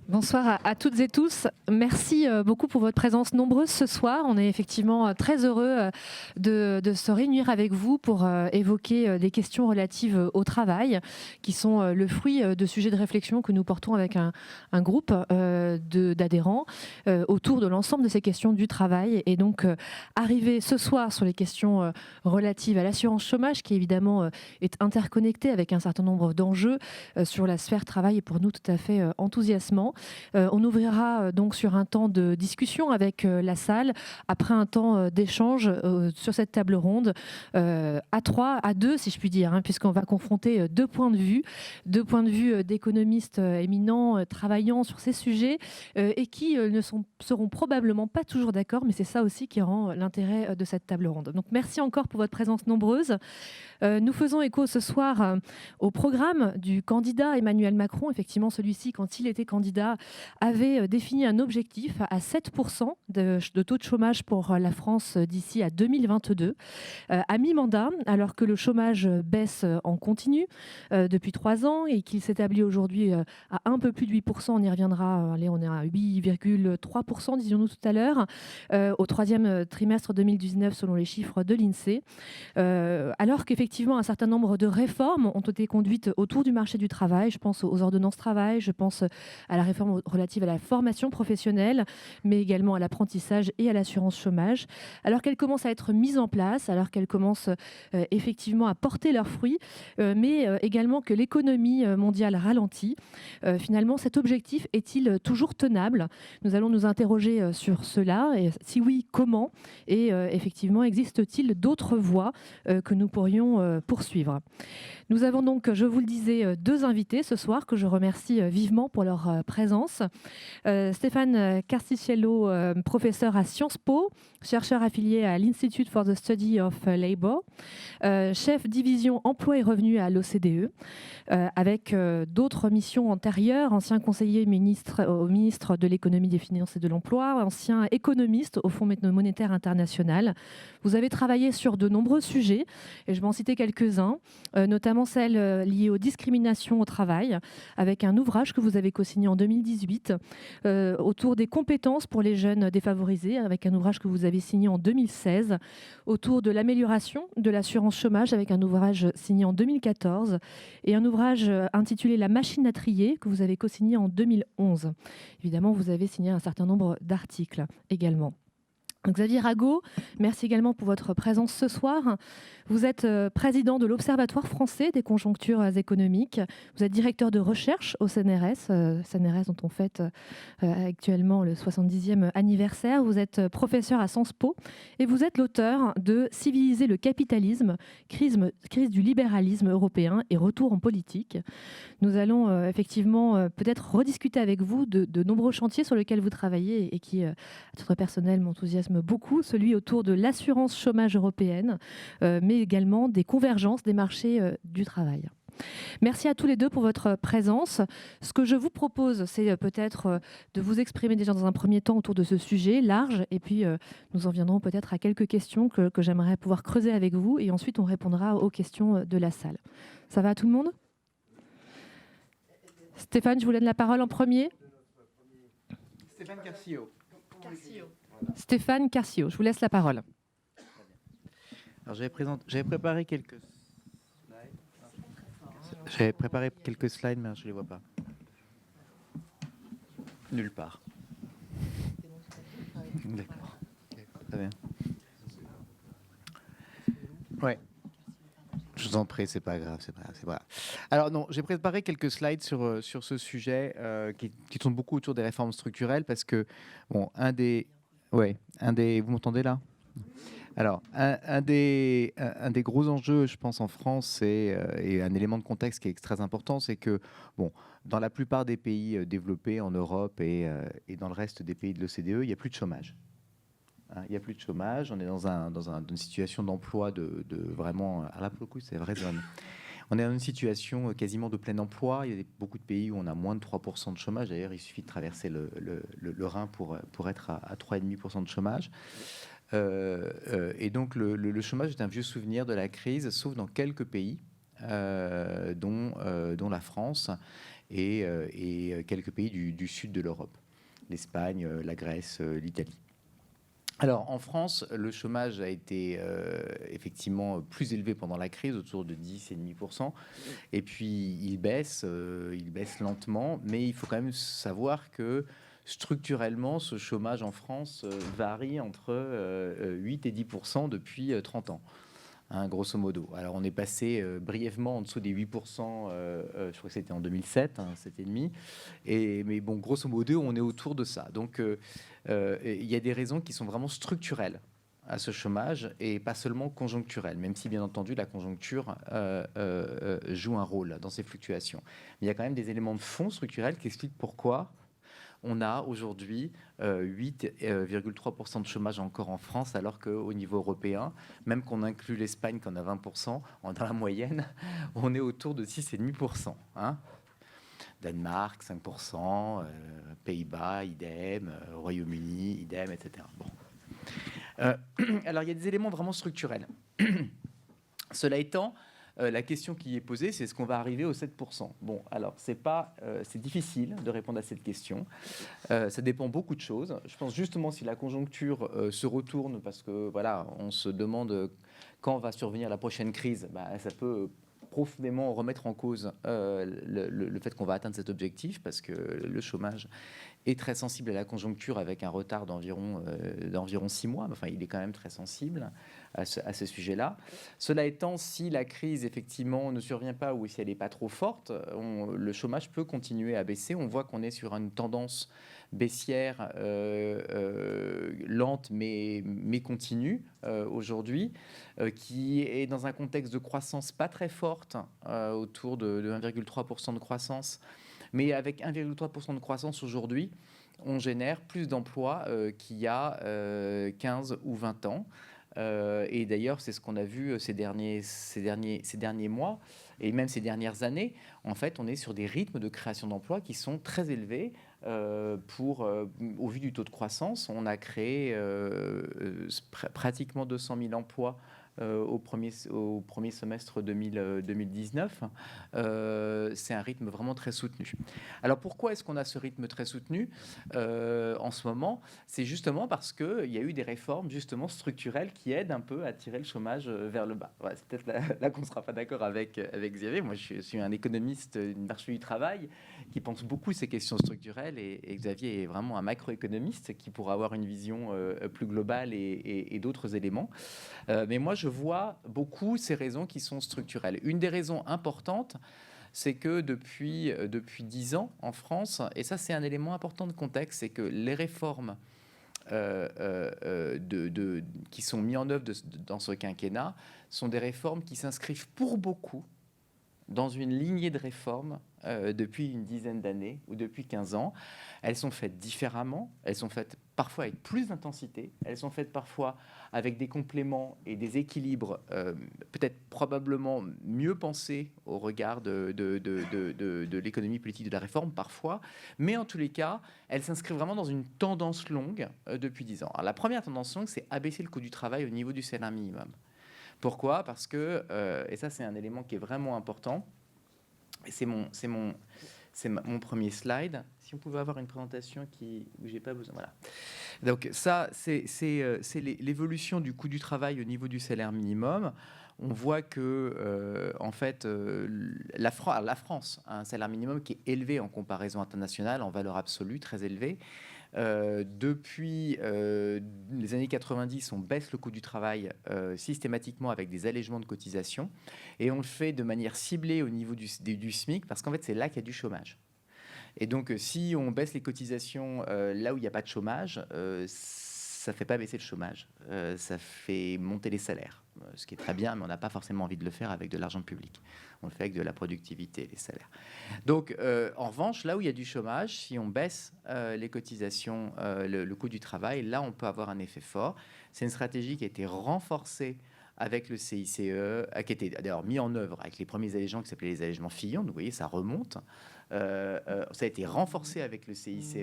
Bonsoir à toutes et tous. Merci beaucoup pour votre présence nombreuse ce soir. On est effectivement très heureux de se réunir avec vous pour évoquer des questions relatives au travail, qui sont le fruit de sujets de réflexion que nous portons avec un groupe d'adhérents autour de l'ensemble de ces questions du travail. Et donc, arriver ce soir sur les questions relatives à l'assurance chômage, qui évidemment est interconnectée avec un certain nombre d'enjeux sur la sphère travail, est pour nous tout à fait enthousiasmant. On ouvrira donc sur un temps de discussion avec la salle, après un temps d'échange sur cette table ronde, à 3, à 2 si je puis dire, puisqu'on va confronter deux points de vue d'économistes éminents travaillant sur ces sujets et qui seront probablement pas toujours d'accord, mais c'est ça aussi qui rend l'intérêt de cette table ronde. Donc merci encore pour votre présence nombreuse. Nous faisons écho ce soir au programme du candidat Emmanuel Macron. Effectivement, celui-ci, quand il était candidat, avait défini un objectif à 7% de taux de chômage pour la France d'ici à 2022. À mi-mandat, alors que le chômage baisse en continu depuis 3 ans et qu'il s'établit aujourd'hui à un peu plus de 8%, on y reviendra, allez, on est à 8,3%, disions-nous tout à l'heure, au troisième trimestre 2019 selon les chiffres de l'INSEE. Alors qu'effectivement un certain nombre de réformes ont été conduites autour du marché du travail. Je pense aux ordonnances travail, je pense à la réforme relative à la formation professionnelle, mais également à l'apprentissage et à l'assurance chômage. Alors qu'elles commencent à être mises en place, alors qu'elles commencent effectivement à porter leurs fruits, mais également que l'économie mondiale ralentit, finalement cet objectif est-il toujours tenable? Nous allons nous interroger sur cela, et si oui, comment? Et effectivement, existe-t-il d'autres voies que nous pourrions poursuivre? Nous avons donc, je vous le disais, deux invités ce soir que je remercie vivement pour leur présence. Stéphane Carcicello, professeur à Sciences Po, chercheur affilié à l'Institute for the Study of Labour, chef division emploi et revenus à l'OCDE, avec d'autres missions antérieures, ancien conseiller au ministre de l'économie, des finances et de l'emploi, ancien économiste au Fonds monétaire international. Vous avez travaillé sur de nombreux sujets, et je vais en citer quelques-uns, notamment celles liées aux discriminations au travail, avec un ouvrage que vous avez co-signé en 2018, autour des compétences pour les jeunes défavorisés, avec un ouvrage que vous avez signé en 2016, autour de l'amélioration de l'assurance chômage, avec un ouvrage signé en 2014, et un ouvrage intitulé La machine à trier, que vous avez co-signé en 2011. Évidemment, vous avez signé un certain nombre d'articles également. Xavier Rago, merci également pour votre présence ce soir. Vous êtes président de l'Observatoire français des conjonctures économiques. Vous êtes directeur de recherche au CNRS, CNRS dont on fête actuellement le 70e anniversaire. Vous êtes professeur à Sciences Po et vous êtes l'auteur de Civiliser le capitalisme, crise du libéralisme européen et retour en politique. Nous allons effectivement peut-être rediscuter avec vous de nombreux chantiers sur lesquels vous travaillez et qui, à titre personnel, m'enthousiasment beaucoup, celui autour de l'assurance chômage européenne, mais également des convergences des marchés du travail. Merci à tous les deux pour votre présence. Ce que je vous propose, c'est peut-être de vous exprimer déjà dans un premier temps autour de ce sujet large, et puis nous en viendrons peut-être à quelques questions que j'aimerais pouvoir creuser avec vous, et ensuite on répondra aux questions de la salle. Ça va à tout le monde ? Stéphane, je vous donne la parole en premier. Stéphane Carcio. Stéphane Carcio, je vous laisse la parole. Alors j'avais préparé quelques slides. Mais je ne les vois pas. Nulle part. D'accord. Très bien. Ouais. Je vous en prie, c'est pas grave. Alors non, j'ai préparé quelques slides sur ce sujet qui tournent beaucoup autour des réformes structurelles parce que bon, vous m'entendez là ? Alors, un des gros enjeux, je pense, en France, et un élément de contexte qui est très important, c'est que, bon, dans la plupart des pays développés en Europe et dans le reste des pays de l'OCDE, il n'y a plus de chômage. Il n'y a plus de chômage, on est dans une situation d'emploi de vraiment, alors là, pour le coup, c'est vraie zone. On est dans une situation quasiment de plein emploi. Il y a beaucoup de pays où on a moins de 3% de chômage. D'ailleurs, il suffit de traverser le Rhin pour être à 3,5% de chômage. Et donc le chômage est un vieux souvenir de la crise, sauf dans quelques pays, dont la France. et quelques pays du sud de l'Europe, l'Espagne, la Grèce, l'Italie. Alors, en France, le chômage a été effectivement plus élevé pendant la crise, autour de 10,5%. Et puis, il baisse lentement. Mais il faut quand même savoir que structurellement, ce chômage en France varie entre 8 et 10% depuis 30 ans. Hein, grosso modo. Alors, on est passé brièvement en dessous des 8%, je crois que c'était en 2007, 7,5. Mais bon, grosso modo, on est autour de ça. Donc, il y a des raisons qui sont vraiment structurelles à ce chômage et pas seulement conjoncturelles, même si, bien entendu, la conjoncture joue un rôle dans ces fluctuations. Mais il y a quand même des éléments de fond structurels qui expliquent pourquoi on a aujourd'hui 8,3% de chômage encore en France, alors qu'au niveau européen, même qu'on inclut l'Espagne qui en a 20%, dans la moyenne, on est autour de 6,5%. Hein. Danemark, 5%, Pays-Bas, idem, Royaume-Uni, idem, etc. Bon. Alors, il y a des éléments vraiment structurels. Cela étant, la question qui est posée, c'est est-ce qu'on va arriver aux 7%? Bon, alors, c'est difficile de répondre à cette question. Ça dépend beaucoup de choses. Je pense justement si la conjoncture se retourne, parce que voilà, on se demande quand va survenir la prochaine crise, ça peut profondément remettre en cause le fait qu'on va atteindre cet objectif, parce que le chômage est très sensible à la conjoncture avec un retard d'environ 6 mois. Enfin, il est quand même très sensible à ce sujet-là. Cela étant, si la crise, effectivement, ne survient pas ou si elle n'est pas trop forte, le chômage peut continuer à baisser. On voit qu'on est sur une tendance baissière lente mais continue aujourd'hui, qui est dans un contexte de croissance pas très forte, autour de 1,3% de croissance. Mais avec 1,3% de croissance aujourd'hui, on génère plus d'emplois qu'il y a 15 ou 20 ans. Et d'ailleurs, c'est ce qu'on a vu ces derniers mois et même ces dernières années. En fait, on est sur des rythmes de création d'emplois qui sont très élevés au vu du taux de croissance. On a créé pratiquement 200 000 emplois au premier semestre 2019. C'est un rythme vraiment très soutenu. Alors pourquoi est-ce qu'on a ce rythme très soutenu en ce moment? C'est justement parce qu'il y a eu des réformes justement structurelles qui aident un peu à tirer le chômage vers le bas. Ouais, c'est peut-être là qu'on ne sera pas d'accord avec Xavier. Moi, je suis un économiste, une marché du travail qui pense beaucoup ces questions structurelles et Xavier est vraiment un macroéconomiste qui pourra avoir une vision plus globale et d'autres éléments. Mais moi, je vois beaucoup ces raisons qui sont structurelles. Une des raisons importantes, c'est que depuis 10 ans en France, et ça c'est un élément important de contexte, c'est que les réformes qui sont mises en œuvre dans ce quinquennat sont des réformes qui s'inscrivent pour beaucoup dans une lignée de réformes depuis une dizaine d'années ou depuis 15 ans. Elles sont faites différemment, elles sont faites parfois avec plus d'intensité, elles sont faites parfois avec des compléments et des équilibres peut-être probablement mieux pensés au regard de l'économie politique de la réforme parfois, mais en tous les cas, elles s'inscrivent vraiment dans une tendance longue depuis 10 ans. Alors, la première tendance longue, c'est abaisser le coût du travail au niveau du salaire minimum. Pourquoi? Parce que, et ça c'est un élément qui est vraiment important, et c'est mon premier slide. Si on pouvait avoir une présentation où j'ai pas besoin, voilà. Donc ça, c'est l'évolution du coût du travail au niveau du salaire minimum. On voit que, en fait, la France a un salaire minimum qui est élevé en comparaison internationale, en valeur absolue, très élevé. Depuis les années 90, on baisse le coût du travail systématiquement avec des allègements de cotisations et on le fait de manière ciblée au niveau du SMIC parce qu'en fait, c'est là qu'il y a du chômage. Et donc, si on baisse les cotisations là où il n'y a pas de chômage, ça ne fait pas baisser le chômage, ça fait monter les salaires, ce qui est très bien, mais on n'a pas forcément envie de le faire avec de l'argent public. On le fait avec de la productivité, les salaires. Donc, en revanche, là où il y a du chômage, si on baisse les cotisations, le coût du travail, là, on peut avoir un effet fort. C'est une stratégie qui a été renforcée avec le CICE, qui a été d'ailleurs mis en œuvre avec les premiers allègements qui s'appelaient les allègements Fillon. Donc, vous voyez, ça remonte. Ça a été renforcé avec le CICE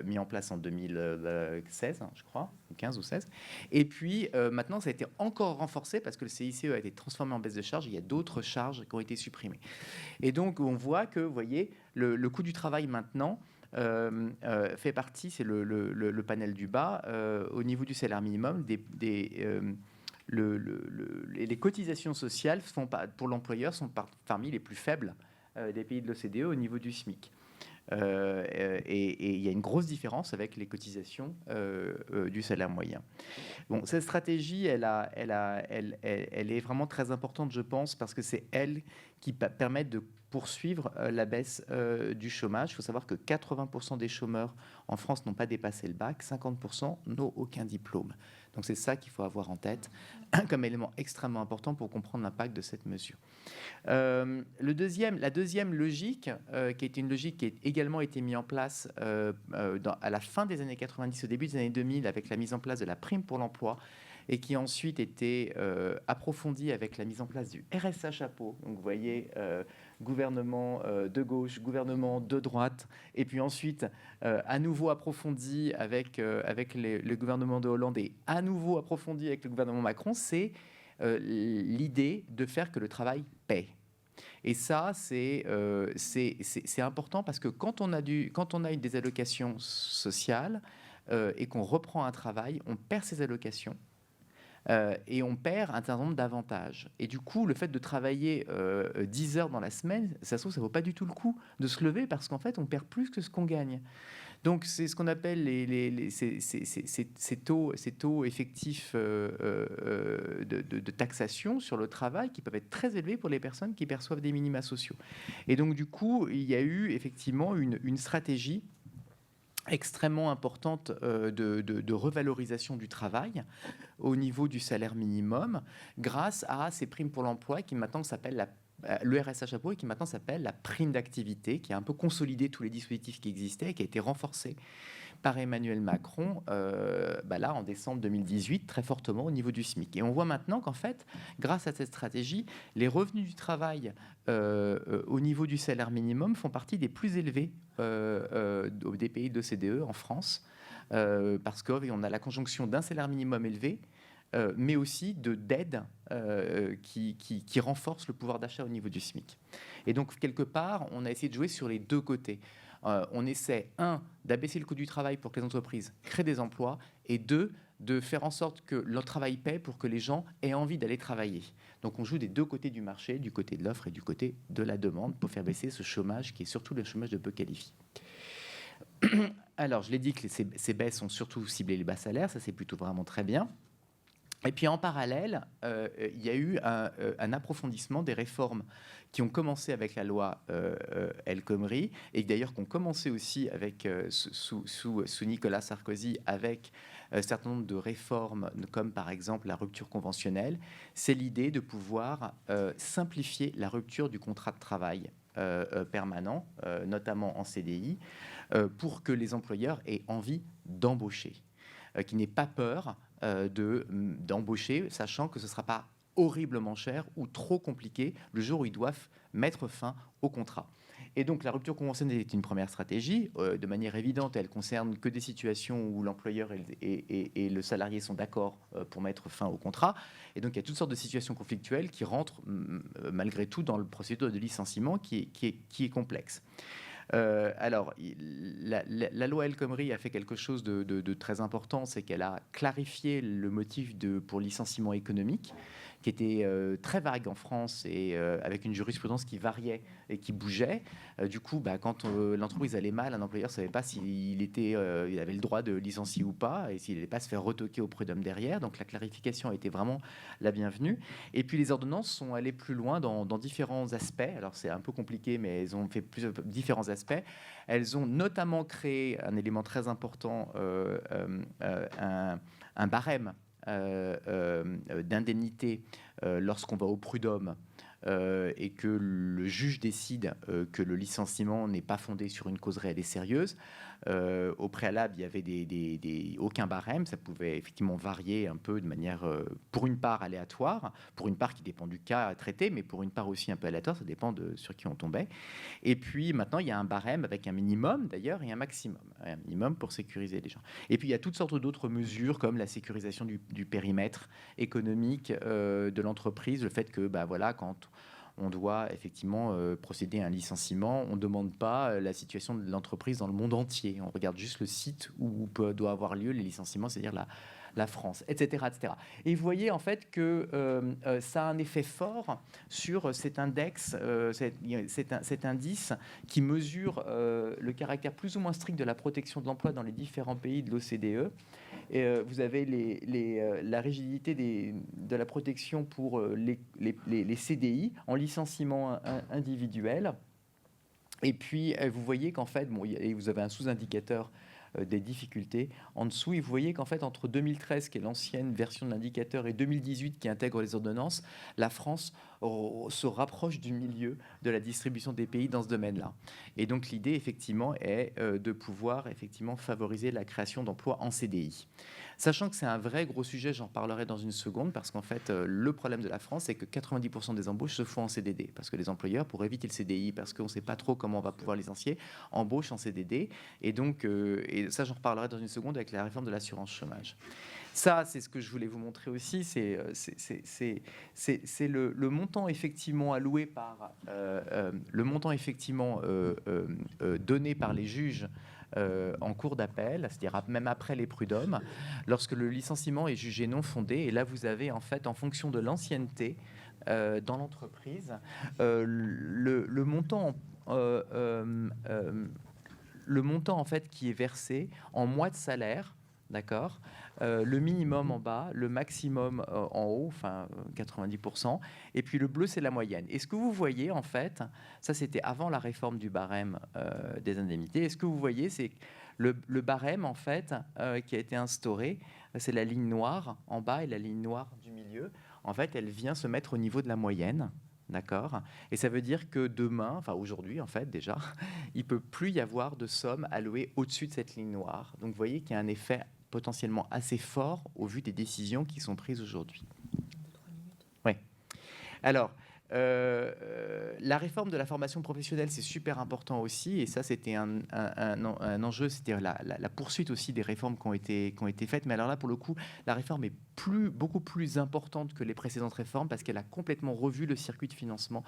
mis en place en 2016, je crois, 15 ou 16. Et puis maintenant, ça a été encore renforcé parce que le CICE a été transformé en baisse de charges. Il y a d'autres charges qui ont été supprimées. Et donc, on voit que, vous voyez, le coût du travail maintenant fait partie, c'est le panel du bas, au niveau du salaire minimum, les cotisations sociales pour l'employeur sont parmi les plus faibles des pays de l'OCDE au niveau du SMIC. Et il y a une grosse différence avec les cotisations du salaire moyen. Bon, cette stratégie, elle est vraiment très importante, je pense, parce que c'est elle qui permet de poursuivre la baisse du chômage. Il faut savoir que 80% des chômeurs en France n'ont pas dépassé le bac, 50% n'ont aucun diplôme. Donc c'est ça qu'il faut avoir en tête comme élément extrêmement important pour comprendre l'impact de cette mesure. La deuxième logique, qui est une logique qui a également été mise en place à la fin des années 90, au début des années 2000, avec la mise en place de la prime pour l'emploi, et qui a ensuite été approfondie avec la mise en place du RSA chapeau. Donc vous voyez, gouvernement de gauche, gouvernement de droite, et puis ensuite à nouveau approfondi avec le gouvernement de Hollande et à nouveau approfondi avec le gouvernement Macron, c'est l'idée de faire que le travail paie. Et ça, c'est important parce que quand on a des allocations sociales et qu'on reprend un travail, on perd ses allocations. Et on perd un certain nombre d'avantages. Et du coup, le fait de travailler 10 heures dans la semaine, ça se trouve, ça ne vaut pas du tout le coup de se lever parce qu'en fait, on perd plus que ce qu'on gagne. Donc, c'est ce qu'on appelle ces taux effectifs de taxation sur le travail qui peuvent être très élevés pour les personnes qui perçoivent des minima sociaux. Et donc, du coup, il y a eu effectivement une stratégie extrêmement importante de revalorisation du travail au niveau du salaire minimum grâce à ces primes pour l'emploi qui maintenant s'appellent le RSA chapeau et qui maintenant s'appelle la prime d'activité, qui a un peu consolidé tous les dispositifs qui existaient et qui a été renforcé par Emmanuel Macron là en décembre 2018 très fortement au niveau du SMIC. Et on voit maintenant qu'en fait, grâce à cette stratégie, les revenus du travail au niveau du salaire minimum font partie des plus élevés des pays de l'OCDE en France, parce qu'on a la conjonction d'un salaire minimum élevé, mais aussi d'aides qui renforcent le pouvoir d'achat au niveau du SMIC. Et donc, quelque part, on a essayé de jouer sur les deux côtés. On essaie, d'abaisser le coût du travail pour que les entreprises créent des emplois, et deux, de faire en sorte que leur travail paie pour que les gens aient envie d'aller travailler. Donc on joue des deux côtés du marché, du côté de l'offre et du côté de la demande, pour faire baisser ce chômage qui est surtout le chômage de peu qualifiés. Alors, je l'ai dit que ces baisses ont surtout ciblé les bas salaires, ça c'est plutôt vraiment très bien. Et puis en parallèle, il y a eu un approfondissement des réformes qui ont commencé avec la loi El Khomri et d'ailleurs qui ont commencé aussi avec, sous Nicolas Sarkozy avec un certain nombre de réformes comme par exemple la rupture conventionnelle. C'est l'idée de pouvoir simplifier la rupture du contrat de travail permanent, notamment en CDI, pour que les employeurs aient envie d'embaucher, qu'ils n'aient pas peur d'embaucher, sachant que ce ne sera pas horriblement cher ou trop compliqué le jour où ils doivent mettre fin au contrat. Et donc la rupture conventionnelle est une première stratégie. De manière évidente, elle concerne que des situations où l'employeur et le salarié sont d'accord pour mettre fin au contrat. Et donc il y a toutes sortes de situations conflictuelles qui rentrent malgré tout dans le procédure de licenciement qui est complexe. Alors, la loi El Khomri a fait quelque chose de très important, c'est qu'elle a clarifié le motif pour licenciement économique, qui était très vague en France et avec une jurisprudence qui variait et qui bougeait. Du coup, quand l'entreprise allait mal, un employeur ne savait pas s'il avait le droit de licencier ou pas et s'il n'allait pas se faire retoquer au prud'homme derrière. Donc la clarification a été vraiment la bienvenue. Et puis les ordonnances sont allées plus loin dans différents aspects. Alors c'est un peu compliqué, mais elles ont fait différents aspects. Elles ont notamment créé un élément très important, un barème d'indemnité lorsqu'on va au prud'homme et que le juge décide que le licenciement n'est pas fondé sur une cause réelle et sérieuse, au préalable, il y avait aucun barème. Ça pouvait effectivement varier un peu de manière, pour une part aléatoire, pour une part qui dépend du cas traité, mais pour une part aussi un peu aléatoire, ça dépend de sur qui on tombait. Et puis maintenant, il y a un barème avec un minimum d'ailleurs et un maximum. Un minimum pour sécuriser les gens. Et puis il y a toutes sortes d'autres mesures comme la sécurisation du périmètre économique de l'entreprise, le fait que voilà, quand on doit effectivement procéder à un licenciement. On ne demande pas la situation de l'entreprise dans le monde entier. On regarde juste le site où doit avoir lieu les licenciements, c'est-à-dire la France, etc., etc. Et vous voyez en fait que ça a un effet fort sur cet index, cet indice qui mesure le caractère plus ou moins strict de la protection de l'emploi dans les différents pays de l'OCDE. Et vous avez la rigidité de la protection pour les CDI en licenciement individuel. Et puis, vous voyez qu'en fait, vous avez un sous-indicateur des difficultés en dessous, et vous voyez qu'en fait, entre 2013, qui est l'ancienne version de l'indicateur, et 2018, qui intègre les ordonnances, la France se rapproche du milieu de la distribution des pays dans ce domaine-là. Et donc, l'idée, effectivement, est de pouvoir effectivement favoriser la création d'emplois en CDI. Sachant que c'est un vrai gros sujet, j'en parlerai dans une seconde, parce qu'en fait, le problème de la France, c'est que 90% des embauches se font en CDD, parce que les employeurs, pour éviter le CDI, parce qu'on ne sait pas trop comment on va pouvoir licencier, embauchent en CDD. Et donc, et ça, j'en reparlerai dans une seconde avec la réforme de l'assurance chômage. Ça, c'est ce que je voulais vous montrer aussi, c'est le montant effectivement alloué par le montant effectivement donné par les juges en cours d'appel, c'est-à-dire même après les prud'hommes, lorsque le licenciement est jugé non fondé. Et là, vous avez en fait, en fonction de l'ancienneté dans l'entreprise, le montant en fait qui est versé en mois de salaire. D'accord. Le minimum en bas, le maximum en haut, enfin 90%, et puis le bleu, c'est la moyenne. Et ce que vous voyez, en fait, ça c'était avant la réforme du barème des indemnités, et ce que vous voyez, c'est que le barème, en fait, qui a été instauré, c'est la ligne noire en bas et la ligne noire du milieu. En fait, elle vient se mettre au niveau de la moyenne. D'accord. Et ça veut dire que demain, enfin aujourd'hui en fait déjà, il ne peut plus y avoir de somme allouée au-dessus de cette ligne noire. Donc vous voyez qu'il y a un effet potentiellement assez fort au vu des décisions qui sont prises aujourd'hui. Oui. Alors, la réforme de la formation professionnelle, c'est super important aussi, et ça, c'était un enjeu, c'était la poursuite aussi des réformes qui ont été faites. Mais alors là, pour le coup, la réforme est beaucoup plus importante que les précédentes réformes parce qu'elle a complètement revu le circuit de financement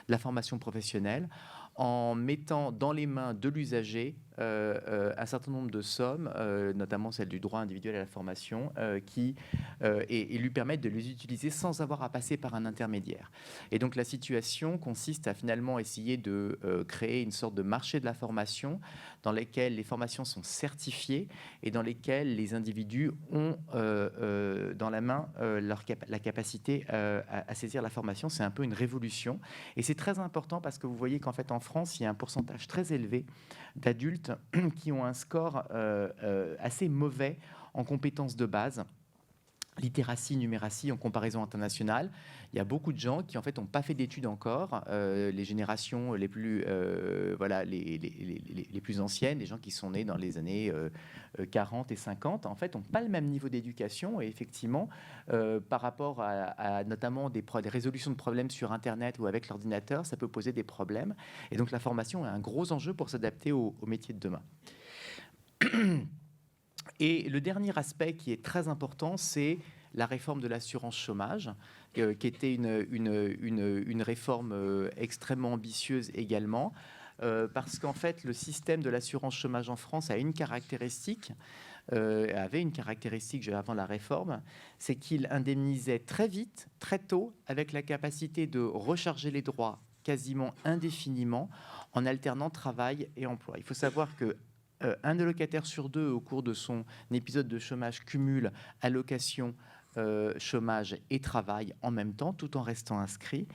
de la formation professionnelle en mettant dans les mains de l'usager un certain nombre de sommes, notamment celle du droit individuel à la formation, et lui permettent de les utiliser sans avoir à passer par un intermédiaire. Et donc la situation consiste à finalement essayer de créer une sorte de marché de la formation dans lequel les formations sont certifiées et dans lesquelles les individus ont dans la main la capacité à saisir la formation. C'est un peu une révolution. Et c'est très important parce que vous voyez qu'en fait, en France, il y a un pourcentage très élevé d'adultes qui ont un score assez mauvais en compétences de base, littératie, numératie en comparaison internationale. Il y a beaucoup de gens qui en fait n'ont pas fait d'études encore. Les générations les plus les plus anciennes, les gens qui sont nés dans les années 40 et 50, en fait, n'ont pas le même niveau d'éducation. Et effectivement, par rapport à notamment des résolutions de problèmes sur Internet ou avec l'ordinateur, ça peut poser des problèmes. Et donc la formation est un gros enjeu pour s'adapter aux métiers de demain. Et le dernier aspect qui est très important, c'est la réforme de l'assurance chômage, qui était une réforme extrêmement ambitieuse également, parce qu'en fait, le système de l'assurance chômage en France avait une caractéristique avant la réforme, c'est qu'il indemnisait très vite, très tôt, avec la capacité de recharger les droits quasiment indéfiniment en alternant travail et emploi. Il faut savoir que un allocataire sur deux, au cours de son épisode de chômage, cumule allocation, chômage et travail en même temps, tout en restant inscrit.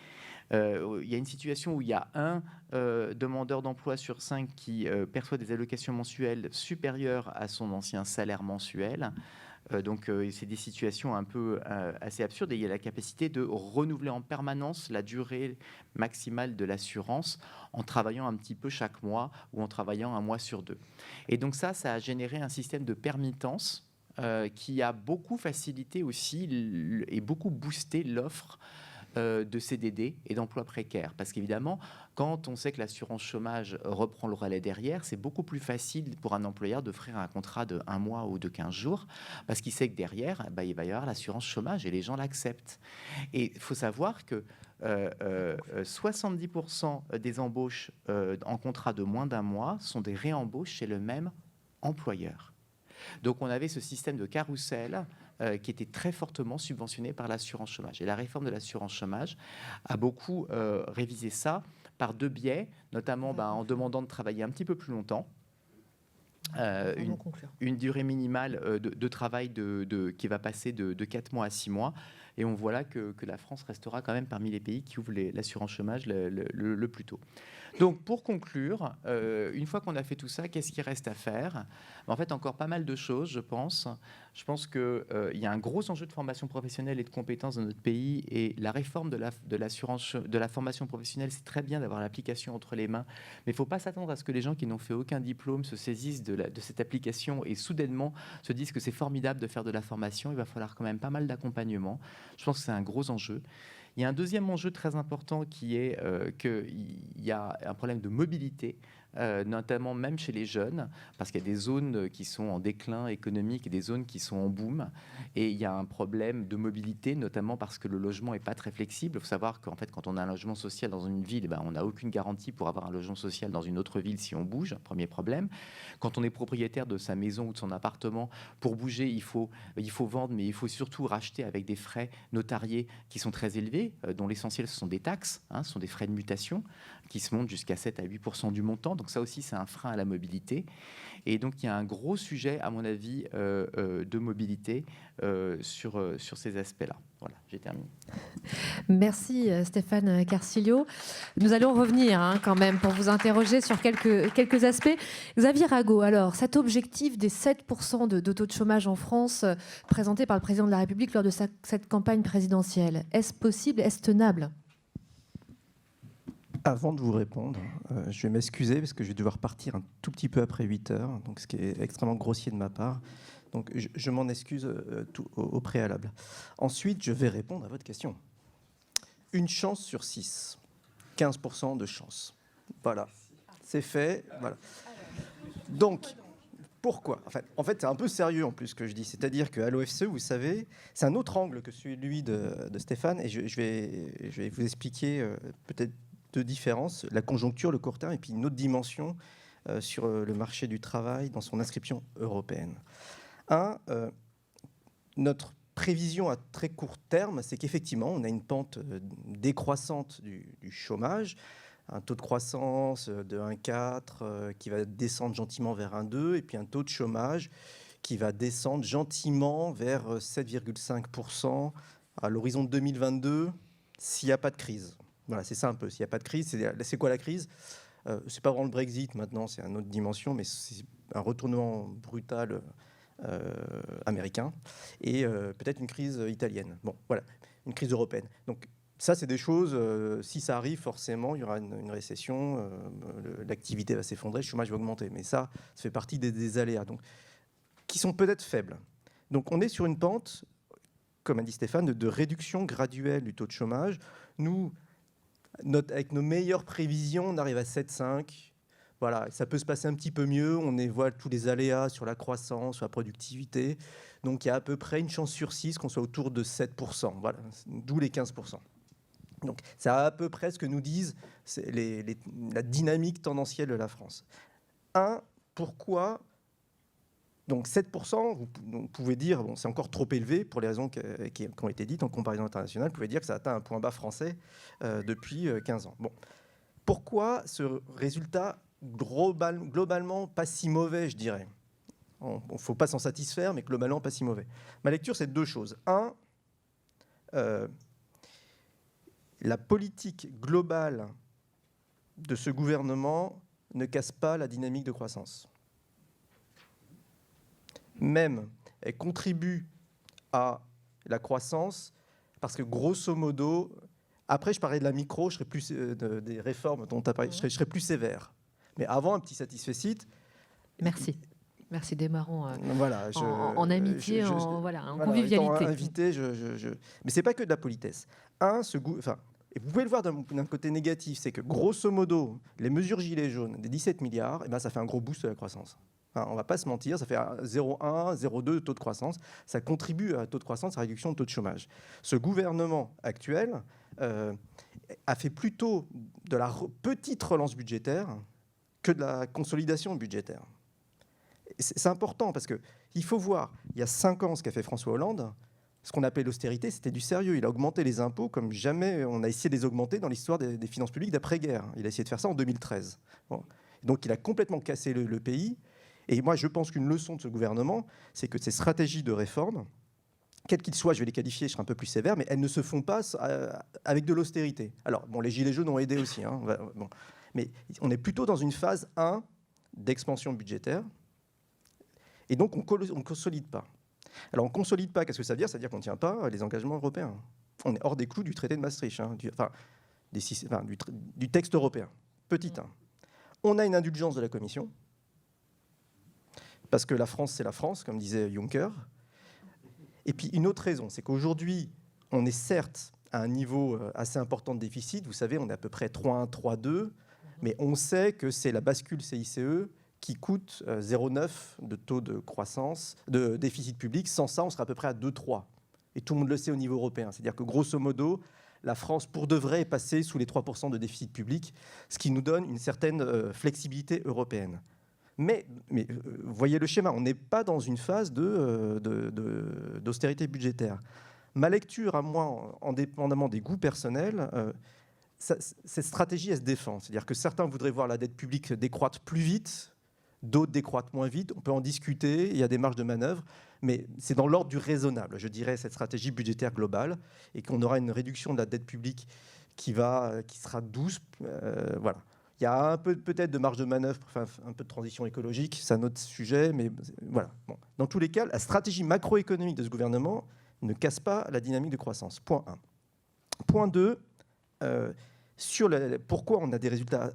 Il y a une situation où il y a un demandeur d'emploi sur 5 qui perçoit des allocations mensuelles supérieures à son ancien salaire mensuel. C'est des situations un peu assez absurdes et il y a la capacité de renouveler en permanence la durée maximale de l'assurance en travaillant un petit peu chaque mois ou en travaillant un mois sur 2. Et donc ça a généré un système de permittence qui a beaucoup facilité aussi et beaucoup boosté l'offre de CDD et d'emplois précaires. Parce qu'évidemment, quand on sait que l'assurance chômage reprend le relais derrière, c'est beaucoup plus facile pour un employeur d'offrir un contrat de 1 mois ou de 15 jours, parce qu'il sait que derrière, il va y avoir l'assurance chômage et les gens l'acceptent. Et il faut savoir que 70% des embauches en contrat de moins d'1 mois sont des réembauches chez le même employeur. Donc on avait ce système de carrousel qui était très fortement subventionné par l'assurance chômage. Et la réforme de l'assurance chômage a beaucoup révisé ça par 2 biais, notamment en demandant de travailler un petit peu plus longtemps. Une durée minimale de travail qui va passer de 4 mois à 6 mois. Et on voit là que la France restera quand même parmi les pays qui ouvrent l'assurance chômage le plus tôt. Donc, pour conclure, une fois qu'on a fait tout ça, qu'est-ce qu'il reste à faire ? En fait, encore pas mal de choses, je pense. Je pense qu'il y a un gros enjeu de formation professionnelle et de compétences dans notre pays. Et la réforme de la formation professionnelle, c'est très bien d'avoir l'application entre les mains. Mais il ne faut pas s'attendre à ce que les gens qui n'ont fait aucun diplôme se saisissent de cette application et soudainement se disent que c'est formidable de faire de la formation. Il va falloir quand même pas mal d'accompagnement. Je pense que c'est un gros enjeu. Il y a un deuxième enjeu très important qui est qu'il y a un problème de mobilité, notamment même chez les jeunes, parce qu'il y a des zones qui sont en déclin économique et des zones qui sont en boom. Et il y a un problème de mobilité, notamment parce que le logement n'est pas très flexible. Il faut savoir qu'en fait, quand on a un logement social dans une ville, on n'a aucune garantie pour avoir un logement social dans une autre ville si on bouge, premier problème. Quand on est propriétaire de sa maison ou de son appartement, pour bouger, il faut vendre, mais il faut surtout racheter avec des frais notariés qui sont très élevés, dont l'essentiel, ce sont des taxes, ce sont des frais de mutation qui se montent jusqu'à 7 à 8% du montant. Donc ça aussi, c'est un frein à la mobilité. Et donc, il y a un gros sujet, à mon avis, de mobilité sur ces aspects-là. Voilà, j'ai terminé. Merci Stéphane Carcillo. Nous allons revenir quand même pour vous interroger sur quelques aspects. Xavier Rago, alors cet objectif des 7% de taux de chômage en France présenté par le président de la République lors de cette campagne présidentielle, est-ce possible, est-ce tenable ? Avant de vous répondre, je vais m'excuser parce que je vais devoir partir un tout petit peu après 8 heures, donc ce qui est extrêmement grossier de ma part. Donc je m'en excuse au préalable. Ensuite, je vais répondre à votre question. Une chance sur 6, 15% de chance. Voilà, c'est fait. Voilà. Donc, pourquoi ? En fait, c'est un peu sérieux en plus ce que je dis. C'est-à-dire qu'à l'OFCE, vous savez, c'est un autre angle que celui de Stéphane, et je vais vous expliquer peut-être 2 différences, la conjoncture, le court terme, et puis une autre dimension sur le marché du travail dans son inscription européenne. Notre prévision à très court terme, c'est qu'effectivement, on a une pente décroissante du chômage, un taux de croissance de 1,4 qui va descendre gentiment vers 1,2, et puis un taux de chômage qui va descendre gentiment vers 7,5% à l'horizon 2022, s'il n'y a pas de crise. Voilà, c'est ça un peu. S'il n'y a pas de crise, c'est quoi la crise ? C'est pas vraiment le Brexit maintenant, c'est une autre dimension, mais c'est un retournement brutal américain et peut-être une crise italienne. Bon, voilà, une crise européenne. Donc ça, c'est des choses, si ça arrive, forcément, il y aura une récession, l'activité va s'effondrer, le chômage va augmenter. Mais ça fait partie des aléas, donc, qui sont peut-être faibles. Donc on est sur une pente, comme a dit Stéphane, de réduction graduelle du taux de chômage. Nous, avec nos meilleures prévisions, on arrive à 7,5. Voilà, ça peut se passer un petit peu mieux. On voit tous les aléas sur la croissance, sur la productivité. Donc, il y a à peu près une chance sur 6 qu'on soit autour de 7%. Voilà, d'où les 15%. Donc, c'est à peu près ce que nous disent la dynamique tendancielle de la France. Pourquoi ? Donc 7%, vous pouvez dire, c'est encore trop élevé pour les raisons qui ont été dites en comparaison internationale. Vous pouvez dire que ça atteint un point bas français depuis 15 ans. Bon. Pourquoi ce résultat globalement pas si mauvais, je dirais ? Il ne faut pas s'en satisfaire, mais globalement pas si mauvais. Ma lecture, c'est 2 choses. La politique globale de ce gouvernement ne casse pas la dynamique de croissance. Même elles contribuent à la croissance, parce que grosso modo, après je parlais de la micro, je serais plus des réformes dont tu as parlé, je serais plus sévère. Mais avant, un petit satisfecit. Merci. Merci, démarrons voilà, en amitié, en convivialité. Invité, mais c'est pas que de la politesse. Et vous pouvez le voir d'un côté négatif, c'est que grosso modo, les mesures gilets jaunes, des 17 milliards, ça fait un gros boost de la croissance. On ne va pas se mentir, ça fait 0,1, 0,2 de taux de croissance. Ça contribue à taux de croissance, à réduction de taux de chômage. Ce gouvernement actuel a fait plutôt de la petite relance budgétaire que de la consolidation budgétaire. C'est important parce qu'il faut voir, il y a 5 ans, ce qu'a fait François Hollande, ce qu'on appelle l'austérité, c'était du sérieux. Il a augmenté les impôts comme jamais on a essayé de les augmenter dans l'histoire des finances publiques d'après-guerre. Il a essayé de faire ça en 2013. Bon. Donc il a complètement cassé le pays. Et moi, je pense qu'une leçon de ce gouvernement, c'est que ces stratégies de réforme, quelles qu'ils soient, je vais les qualifier, je serai un peu plus sévère, mais elles ne se font pas avec de l'austérité. Alors, bon, les gilets jaunes ont aidé aussi. Bon. Mais on est plutôt dans une phase 1 d'expansion budgétaire. Et donc, on ne consolide pas. Alors, on ne consolide pas, qu'est-ce que ça veut dire ? Ça veut dire qu'on ne tient pas les engagements européens. On est hors des clous du traité de Maastricht, du texte européen. Petit 1. On a une indulgence de la Commission, parce que la France, c'est la France, comme disait Juncker. Et puis, une autre raison, c'est qu'aujourd'hui, on est certes à un niveau assez important de déficit. Vous savez, on est à peu près 3,1, 3,2, mais on sait que c'est la bascule CICE qui coûte 0,9 de taux de croissance, de déficit public. Sans ça, on serait à peu près à 2,3. Et tout le monde le sait au niveau européen. C'est-à-dire que grosso modo, la France, pour de vrai, est passée sous les 3% de déficit public, ce qui nous donne une certaine flexibilité européenne. Mais voyez le schéma, on n'est pas dans une phase d'austérité budgétaire. Ma lecture, à moi, indépendamment des goûts personnels, cette stratégie, elle se défend. C'est-à-dire que certains voudraient voir la dette publique décroître plus vite, d'autres décroître moins vite. On peut en discuter, il y a des marges de manœuvre, mais c'est dans l'ordre du raisonnable, je dirais, cette stratégie budgétaire globale, et qu'on aura une réduction de la dette publique qui sera douce. Voilà. Il y a un peu peut-être de marge de manœuvre pour faire un peu de transition écologique, c'est un autre sujet, mais voilà. Bon. Dans tous les cas, la stratégie macroéconomique de ce gouvernement ne casse pas la dynamique de croissance. Point 1. Point 2, sur pourquoi on a des résultats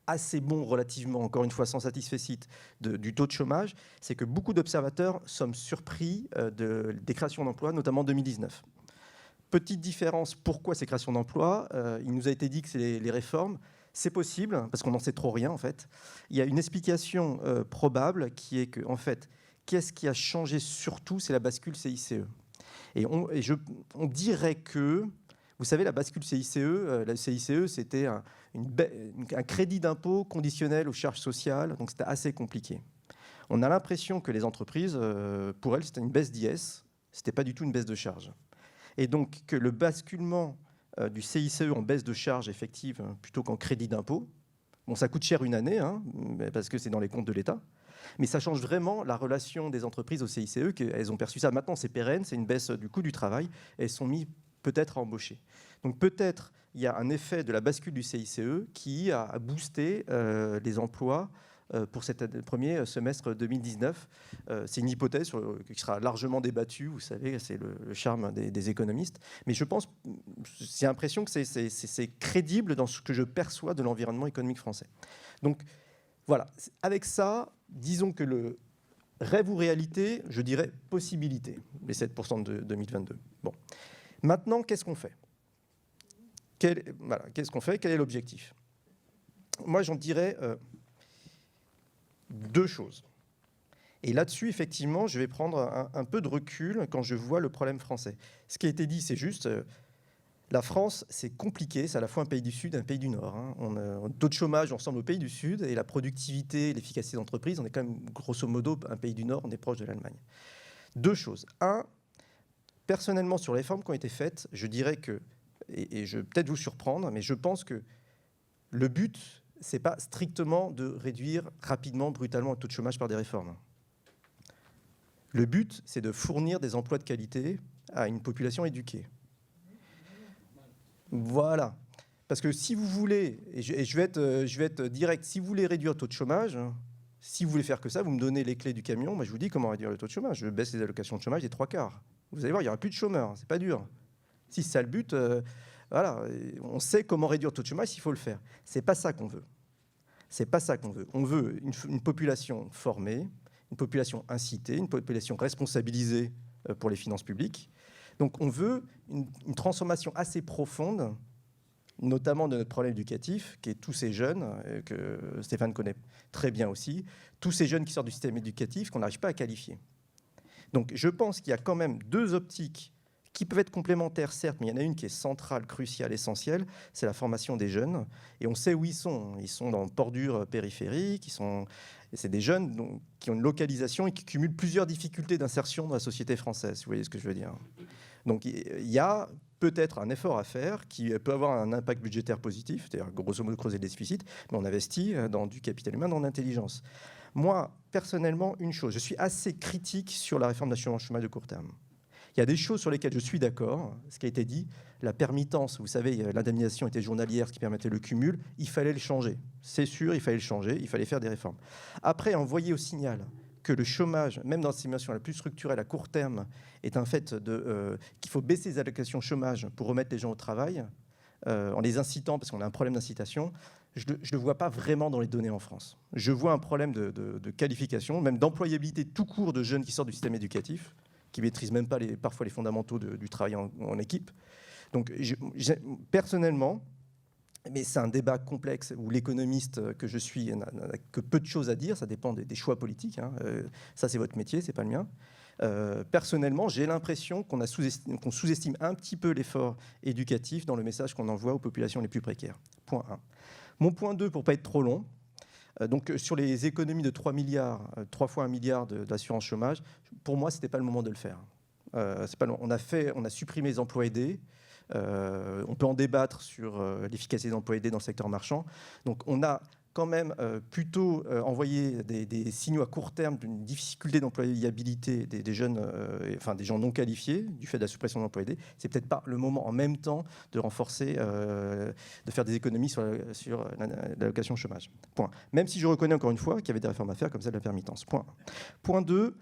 assez bons relativement, encore une fois sans satisfecit, du taux de chômage, c'est que beaucoup d'observateurs sont surpris des créations d'emplois, notamment en 2019. Petite différence, pourquoi ces créations d'emplois ? Il nous a été dit que c'est les réformes. C'est possible, parce qu'on n'en sait trop rien, en fait. Il y a une explication probable qui est que, en fait, qu'est-ce qui a changé surtout ? C'est la bascule CICE. Et on dirait que, vous savez, la bascule CICE, c'était un crédit d'impôt conditionnel aux charges sociales, donc c'était assez compliqué. On a l'impression que les entreprises, pour elles, c'était une baisse d'IS, c'était pas du tout une baisse de charges. Et donc, que le basculement du CICE en baisse de charges effectives plutôt qu'en crédit d'impôt. Bon, ça coûte cher une année, parce que c'est dans les comptes de l'État, mais ça change vraiment la relation des entreprises au CICE, qu'elles ont perçu ça. Maintenant, c'est pérenne, c'est une baisse du coût du travail, et elles sont mises peut-être à embaucher. Donc peut-être il y a un effet de la bascule du CICE qui a boosté les emplois pour ce premier semestre 2019. C'est une hypothèse qui sera largement débattue, vous savez, c'est le charme des économistes. Mais je pense, j'ai l'impression que c'est crédible dans ce que je perçois de l'environnement économique français. Donc voilà, avec ça, disons que le rêve ou réalité, je dirais possibilité, les 7% de 2022. Bon. Maintenant, qu'est-ce qu'on fait ? Qu'est-ce qu'on fait ? Quel est l'objectif ? Moi, j'en dirais 2 choses. Et là-dessus, effectivement, je vais prendre un peu de recul quand je vois le problème français. Ce qui a été dit, c'est juste, la France, c'est compliqué, c'est à la fois un pays du Sud et un pays du Nord. On a un taux de chômage, on ressemble au pays du Sud, et la productivité, l'efficacité d'entreprise, on est quand même, grosso modo, un pays du Nord, on est proche de l'Allemagne. 2 choses. 1, personnellement, sur les réformes qui ont été faites, je dirais que, et je vais peut-être vous surprendre, mais je pense que le but, ce n'est pas strictement de réduire rapidement, brutalement le taux de chômage par des réformes. Le but, c'est de fournir des emplois de qualité à une population éduquée. Voilà. Parce que si vous voulez, et je vais être direct, si vous voulez réduire le taux de chômage, Si vous voulez faire que ça, vous me donnez les clés du camion, moi je vous dis comment réduire le taux de chômage. Je baisse les allocations de chômage des 3/4. Vous allez voir, il n'y aura plus de chômeurs, c'est pas dur. Si c'est ça le but, voilà, on sait comment réduire le taux de chômage s'il faut le faire. C'est pas ça qu'on veut. C'est pas ça qu'on veut. On veut une population formée, une population incitée, une population responsabilisée pour les finances publiques. Donc on veut une transformation assez profonde, notamment de notre problème éducatif, qui est tous ces jeunes, que Stéphane connaît très bien aussi, tous ces jeunes qui sortent du système éducatif qu'on n'arrive pas à qualifier. Donc je pense qu'il y a quand même deux optiques qui peuvent être complémentaires, certes, mais il y en a une qui est centrale, cruciale, essentielle, c'est la formation des jeunes. Et on sait où ils sont. Ils sont dans bordure périphérique, c'est des jeunes qui ont une localisation et qui cumulent plusieurs difficultés d'insertion dans la société française, si vous voyez ce que je veux dire. Donc il y a peut-être un effort à faire qui peut avoir un impact budgétaire positif, c'est-à-dire grosso modo creuser les déficits, mais on investit dans du capital humain, dans l'intelligence. Moi, personnellement, une chose, je suis assez critique sur la réforme d'assurance chômage de court terme. Il y a des choses sur lesquelles je suis d'accord, ce qui a été dit, la permittence, vous savez, l'indemnisation était journalière, ce qui permettait le cumul, il fallait le changer. C'est sûr, il fallait le changer, il fallait faire des réformes. Après, envoyer au signal que le chômage, même dans la simulation la plus structurelle à court terme, est un fait qu'il faut baisser les allocations chômage pour remettre les gens au travail, en les incitant, parce qu'on a un problème d'incitation, je ne le vois pas vraiment dans les données en France. Je vois un problème de qualification, même d'employabilité tout court de jeunes qui sortent du système éducatif, qui ne maîtrisent même pas parfois les fondamentaux du travail en équipe. Donc, personnellement, mais c'est un débat complexe où l'économiste que je suis n'a que peu de choses à dire, ça dépend des choix politiques. Hein. Ça, c'est votre métier, c'est pas le mien. Personnellement, j'ai l'impression qu'on sous-estime un petit peu l'effort éducatif dans le message qu'on envoie aux populations les plus précaires. Point 1. Mon point 2, pour ne pas être trop long, donc sur les économies de 3 milliards, 3 fois 1 milliard d'assurance chômage, pour moi, ce n'était pas le moment de le faire. On a supprimé les emplois aidés. On peut en débattre sur l'efficacité des emplois aidés dans le secteur marchand. Donc on a quand même plutôt envoyé des signaux à court terme d'une difficulté d'employabilité des jeunes, enfin des gens non qualifiés du fait de la suppression de l'emploi aidé. C'est peut-être pas le moment en même temps de renforcer, de faire des économies sur l'allocation chômage. Point. Même si je reconnais encore une fois qu'il y avait des réformes à faire comme celle de la permittence. Point. Point 2.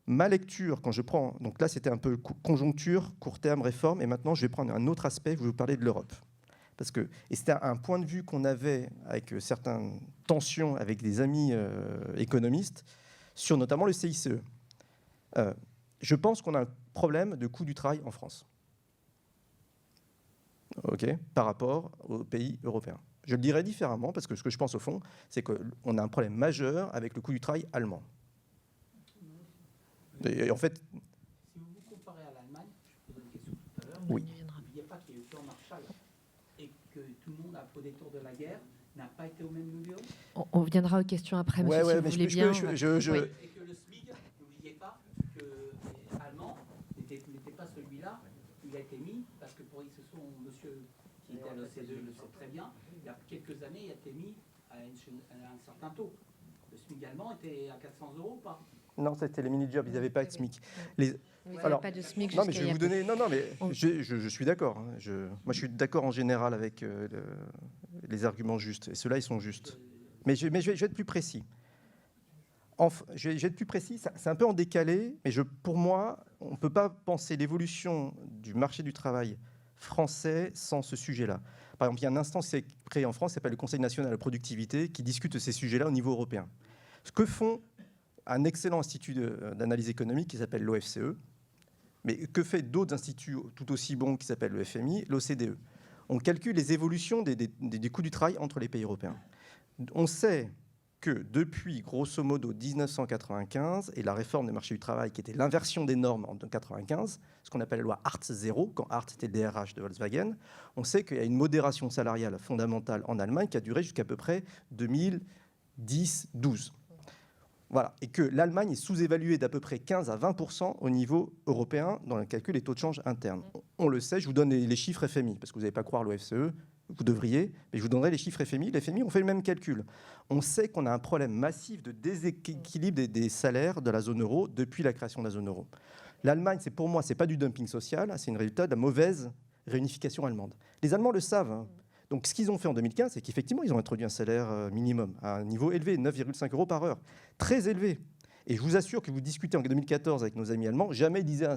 Ma lecture, quand je prends, donc là c'était un peu conjoncture, court terme, réforme, et maintenant je vais prendre un autre aspect, je vais vous parler de l'Europe. Et c'était un point de vue qu'on avait avec certaines tensions avec des amis économistes, sur notamment le CICE. Je pense qu'on a un problème de coût du travail en France, par rapport aux pays européens. Je le dirais différemment, parce que ce que je pense au fond, c'est qu'on a un problème majeur avec le coût du travail allemand. Et en fait, si vous vous comparez à l'Allemagne, je vous pose une question tout à l'heure. Oui. N'oubliez pas qu'il y a eu le plan Marshall et que tout le monde, au détour de la guerre, n'a pas été au même niveau. On viendra aux questions après, monsieur, si vous voulez bien. Et que le SMIC, n'oubliez pas que les Allemands n'était pas celui-là. Il a été mis, parce que pour X, monsieur qui était à l'OCDE le sait très bien, il y a quelques années, il a été mis à un certain taux. Le SMIC allemand était à 400 € ou pas? Non, c'était les mini-jobs, ils n'avaient pas de SMIC. Alors, pas de SMIC. Non, mais je vais vous donner. Non, mais je suis d'accord. Moi, je suis d'accord en général avec les arguments justes. Et ceux-là, ils sont justes. Mais je vais être plus précis. Je vais être plus précis. C'est un peu en décalé, mais pour moi, on ne peut pas penser l'évolution du marché du travail français sans ce sujet-là. Par exemple, il y a une instance qui s'est créée en France, qui s'appelle le Conseil national de la productivité, qui discute de ces sujets-là au niveau européen. Ce que font un excellent institut d'analyse économique qui s'appelle l'OFCE, mais que fait d'autres instituts tout aussi bons qui s'appellent le FMI, l'OCDE. On calcule les évolutions des coûts du travail entre les pays européens. On sait que depuis, grosso modo, 1995, et la réforme des marchés du travail, qui était l'inversion des normes en 1995, ce qu'on appelle la loi Hartz 0, quand Hartz était le DRH de Volkswagen, on sait qu'il y a une modération salariale fondamentale en Allemagne qui a duré jusqu'à peu près 2010-12. Voilà. Et que l'Allemagne est sous-évaluée d'à peu près 15 à 20% au niveau européen dans le calcul des taux de change internes. On le sait, je vous donne les chiffres FMI, parce que vous n'allez pas croire l'OFCE, vous devriez, mais je vous donnerai les chiffres FMI. Les FMI ont fait le même calcul. On sait qu'on a un problème massif de déséquilibre des salaires de la zone euro depuis la création de la zone euro. L'Allemagne, pour moi, ce n'est pas du dumping social, c'est une résultat de la mauvaise réunification allemande. Les Allemands le savent. Hein. Donc ce qu'ils ont fait en 2015, c'est qu'effectivement, ils ont introduit un salaire minimum à un niveau élevé, 9,5 € par heure, très élevé. Et je vous assure que vous discutez en 2014 avec nos amis allemands, jamais ils disaient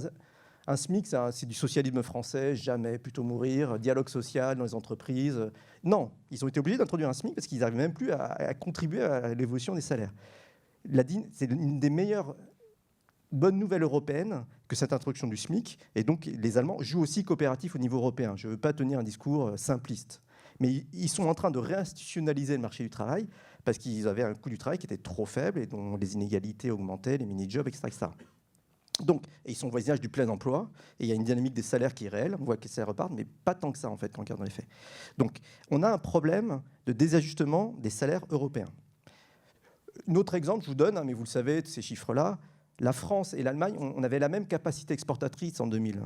un SMIC, c'est du socialisme français, jamais, plutôt mourir, dialogue social dans les entreprises. Non, ils ont été obligés d'introduire un SMIC parce qu'ils n'arrivaient même plus à contribuer à l'évolution des salaires. C'est une des meilleures bonnes nouvelles européennes que cette introduction du SMIC. Et donc, les Allemands jouent aussi coopératif au niveau européen. Je ne veux pas tenir un discours simpliste. Mais ils sont en train de réinstitutionnaliser le marché du travail parce qu'ils avaient un coût du travail qui était trop faible et dont les inégalités augmentaient, les mini-jobs, etc., etc. Donc, ils sont au voisinage du plein emploi et il y a une dynamique des salaires qui est réelle. On voit que les salaires repartent, mais pas tant que ça, en fait, quand on regarde dans les faits. Donc, on a un problème de désajustement des salaires européens. Un autre exemple, je vous donne, mais vous le savez, de ces chiffres-là, la France et l'Allemagne, on avait la même capacité exportatrice en 2000.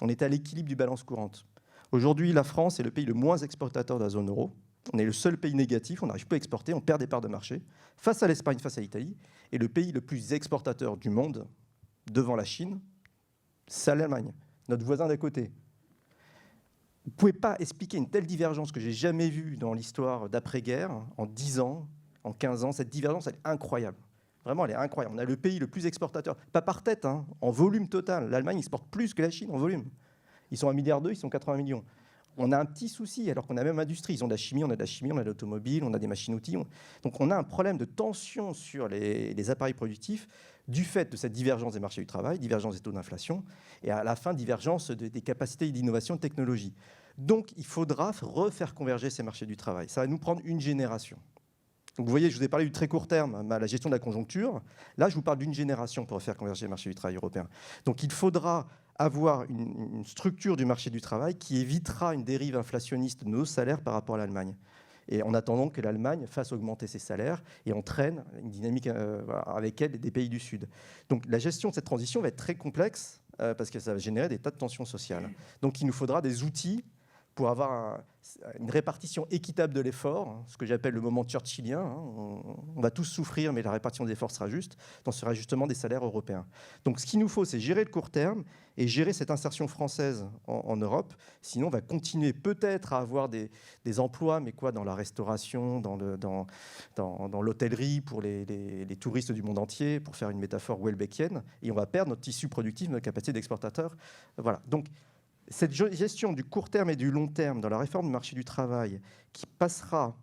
On était à l'équilibre du balance courante. Aujourd'hui, la France est le pays le moins exportateur de la zone euro. On est le seul pays négatif, on n'arrive plus à exporter, on perd des parts de marché. Face à l'Espagne, face à l'Italie, et le pays le plus exportateur du monde, devant la Chine, c'est l'Allemagne, notre voisin d'à côté. Vous ne pouvez pas expliquer une telle divergence que j'ai jamais vue dans l'histoire d'après-guerre, en 10 ans, en 15 ans. Cette divergence, elle est incroyable. Vraiment, elle est incroyable. On a le pays le plus exportateur, pas par tête, en volume total. L'Allemagne exporte plus que la Chine en volume. Ils sont 1,2 milliard, ils sont 80 millions. On a un petit souci, alors qu'on a même industrie. Ils ont de la chimie, on a de l'automobile, on a des machines-outils. Donc on a un problème de tension sur les appareils productifs du fait de cette divergence des marchés du travail, divergence des taux d'inflation, et à la fin, divergence des capacités d'innovation de technologie. Donc il faudra refaire converger ces marchés du travail. Ça va nous prendre une génération. Donc vous voyez, je vous ai parlé du très court terme, la gestion de la conjoncture. Là, je vous parle d'une génération pour faire converger le marché du travail européen. Donc il faudra avoir une structure du marché du travail qui évitera une dérive inflationniste de nos salaires par rapport à l'Allemagne. Et en attendant que l'Allemagne fasse augmenter ses salaires et entraîne une dynamique avec elle des pays du Sud. Donc la gestion de cette transition va être très complexe parce que ça va générer des tas de tensions sociales. Donc il nous faudra des outils pour avoir une répartition équitable de l'effort, ce que j'appelle le moment churchillien. On va tous souffrir, mais la répartition des efforts sera juste, dans ce rajustement des salaires européens. Donc ce qu'il nous faut, c'est gérer le court terme et gérer cette insertion française en Europe. Sinon, on va continuer peut-être à avoir des emplois, mais quoi, dans la restauration, dans l'hôtellerie, pour les touristes du monde entier, pour faire une métaphore welbeckienne, et on va perdre notre tissu productif, notre capacité d'exportateur. Voilà. Donc, cette gestion du court terme et du long terme dans la réforme du marché du travail qui passera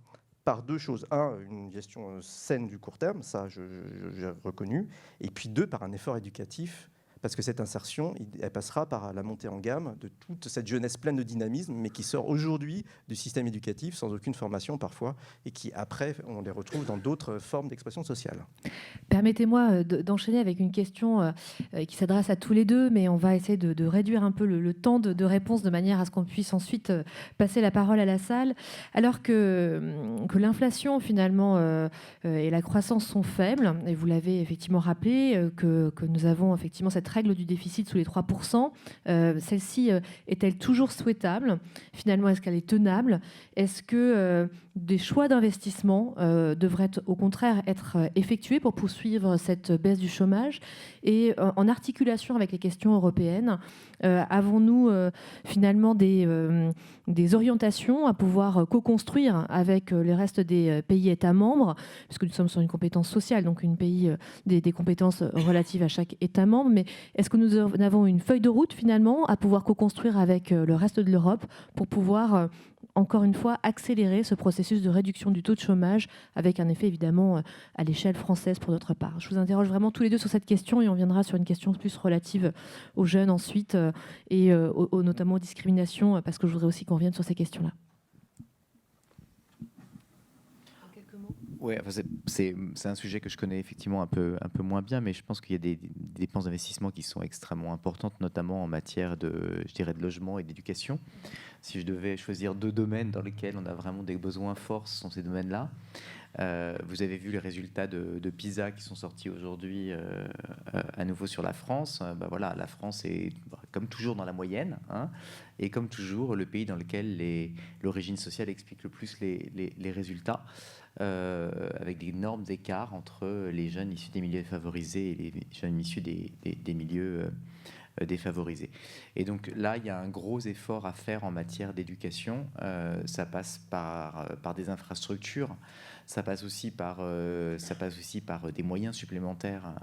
par deux choses. Un, une gestion saine du court terme, ça j'ai reconnu. Et puis deux, par un effort éducatif, parce que cette insertion, elle passera par la montée en gamme de toute cette jeunesse pleine de dynamisme, mais qui sort aujourd'hui du système éducatif sans aucune formation parfois, et qui après, on les retrouve dans d'autres formes d'expression sociale. Permettez-moi d'enchaîner avec une question qui s'adresse à tous les deux, mais on va essayer de réduire un peu le temps de réponse de manière à ce qu'on puisse ensuite passer la parole à la salle. Alors que l'inflation finalement et la croissance sont faibles, et vous l'avez effectivement rappelé, que nous avons effectivement cette règle du déficit sous les 3%, celle-ci est-elle toujours souhaitable ? Finalement, est-ce qu'elle est tenable ? Est-ce que des choix d'investissement devraient au contraire être effectués pour poursuivre cette baisse du chômage ? Et en articulation avec les questions européennes, avons-nous finalement des orientations à pouvoir co-construire avec les restes des pays États membres, puisque nous sommes sur une compétence sociale, donc des compétences relatives à chaque État membre, mais est-ce que nous avons une feuille de route finalement à pouvoir co-construire avec le reste de l'Europe pour pouvoir encore une fois, accélérer ce processus de réduction du taux de chômage avec un effet évidemment à l'échelle française pour notre part. Je vous interroge vraiment tous les deux sur cette question et on viendra sur une question plus relative aux jeunes ensuite et notamment aux discriminations parce que je voudrais aussi qu'on revienne sur ces questions-là. Oui, enfin c'est un sujet que je connais effectivement un peu moins bien, mais je pense qu'il y a des dépenses d'investissement qui sont extrêmement importantes, notamment en matière de logement et d'éducation. Si je devais choisir deux domaines dans lesquels on a vraiment des besoins forts, ce sont ces domaines-là. Vous avez vu les résultats de PISA qui sont sortis aujourd'hui à nouveau sur la France. Voilà, la France est comme toujours dans la moyenne, et comme toujours le pays dans lequel l'origine sociale explique le plus les résultats, avec d'énormes écarts entre les jeunes issus des milieux favorisés et les jeunes issus des milieux défavorisés. Et donc là, il y a un gros effort à faire en matière d'éducation. Ça passe par des infrastructures, ça passe aussi par des moyens supplémentaires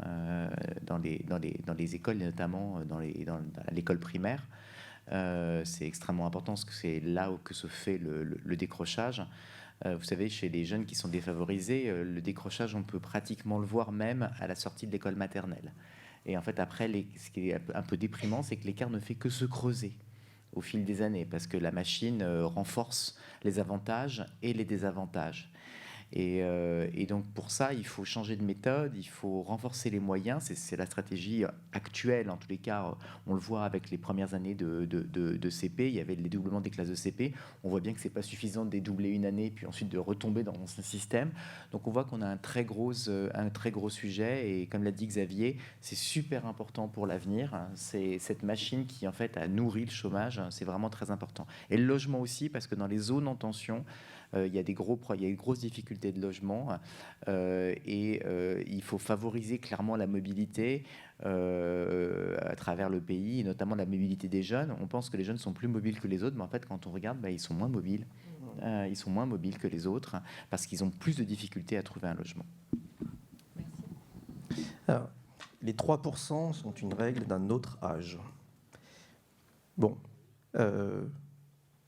dans les écoles, notamment à l'école primaire. C'est extrêmement important parce que c'est là que se fait le décrochage. Vous savez, chez les jeunes qui sont défavorisés, le décrochage, on peut pratiquement le voir même à la sortie de l'école maternelle. Et en fait, après, ce qui est un peu déprimant, c'est que l'écart ne fait que se creuser au fil des années, parce que la machine renforce les avantages et les désavantages. Et donc pour ça, il faut changer de méthode, il faut renforcer les moyens. C'est la stratégie actuelle, en tous les cas. On le voit avec les premières années de CP. Il y avait le dédoublement des classes de CP. On voit bien que c'est pas suffisant de dédoubler une année puis ensuite de retomber dans ce système. Donc on voit qu'on a un très gros sujet. Et comme l'a dit Xavier, c'est super important pour l'avenir. C'est cette machine qui en fait a nourri le chômage. C'est vraiment très important. Et le logement aussi, parce que dans les zones en tension, il y a une grosse difficulté de logement il faut favoriser clairement la mobilité à travers le pays, et notamment la mobilité des jeunes. On pense que les jeunes sont plus mobiles que les autres, mais en fait, quand on regarde, ils sont moins mobiles. Ils sont moins mobiles que les autres parce qu'ils ont plus de difficultés à trouver un logement. Merci. Alors, les 3% sont une règle d'un autre âge. Bon.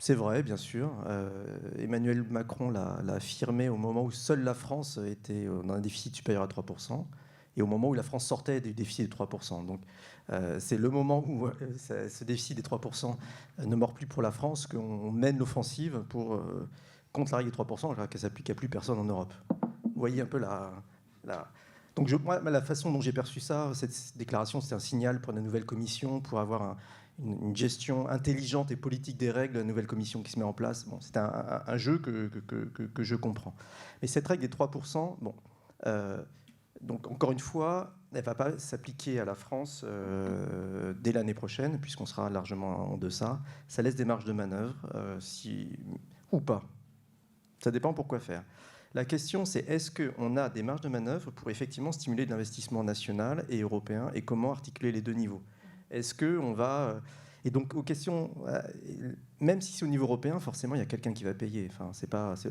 C'est vrai, bien sûr. Emmanuel Macron l'a affirmé au moment où seule la France était dans un déficit supérieur à 3%, et au moment où la France sortait du déficit de 3%. Donc, c'est le moment où ce déficit des 3% ne mord plus pour la France qu'on mène l'offensive contre la règle des 3%, alors qu'elle ne s'applique à plus personne en Europe. Vous voyez un peu Donc, moi, la façon dont j'ai perçu ça, cette déclaration, c'est un signal pour la nouvelle commission, pour avoir une gestion intelligente et politique des règles, la nouvelle commission qui se met en place. Bon, c'est un jeu que je comprends. Mais cette règle des 3%, donc encore une fois, elle ne va pas s'appliquer à la France dès l'année prochaine, puisqu'on sera largement en deçà. Ça laisse des marges de manœuvre, ou pas. Ça dépend pour quoi faire. La question, c'est est-ce qu'on a des marges de manœuvre pour effectivement stimuler de l'investissement national et européen, et comment articuler les deux niveaux ? Est-ce qu'on va... Et donc, aux questions, même si c'est au niveau européen, forcément, il y a quelqu'un qui va payer. Enfin,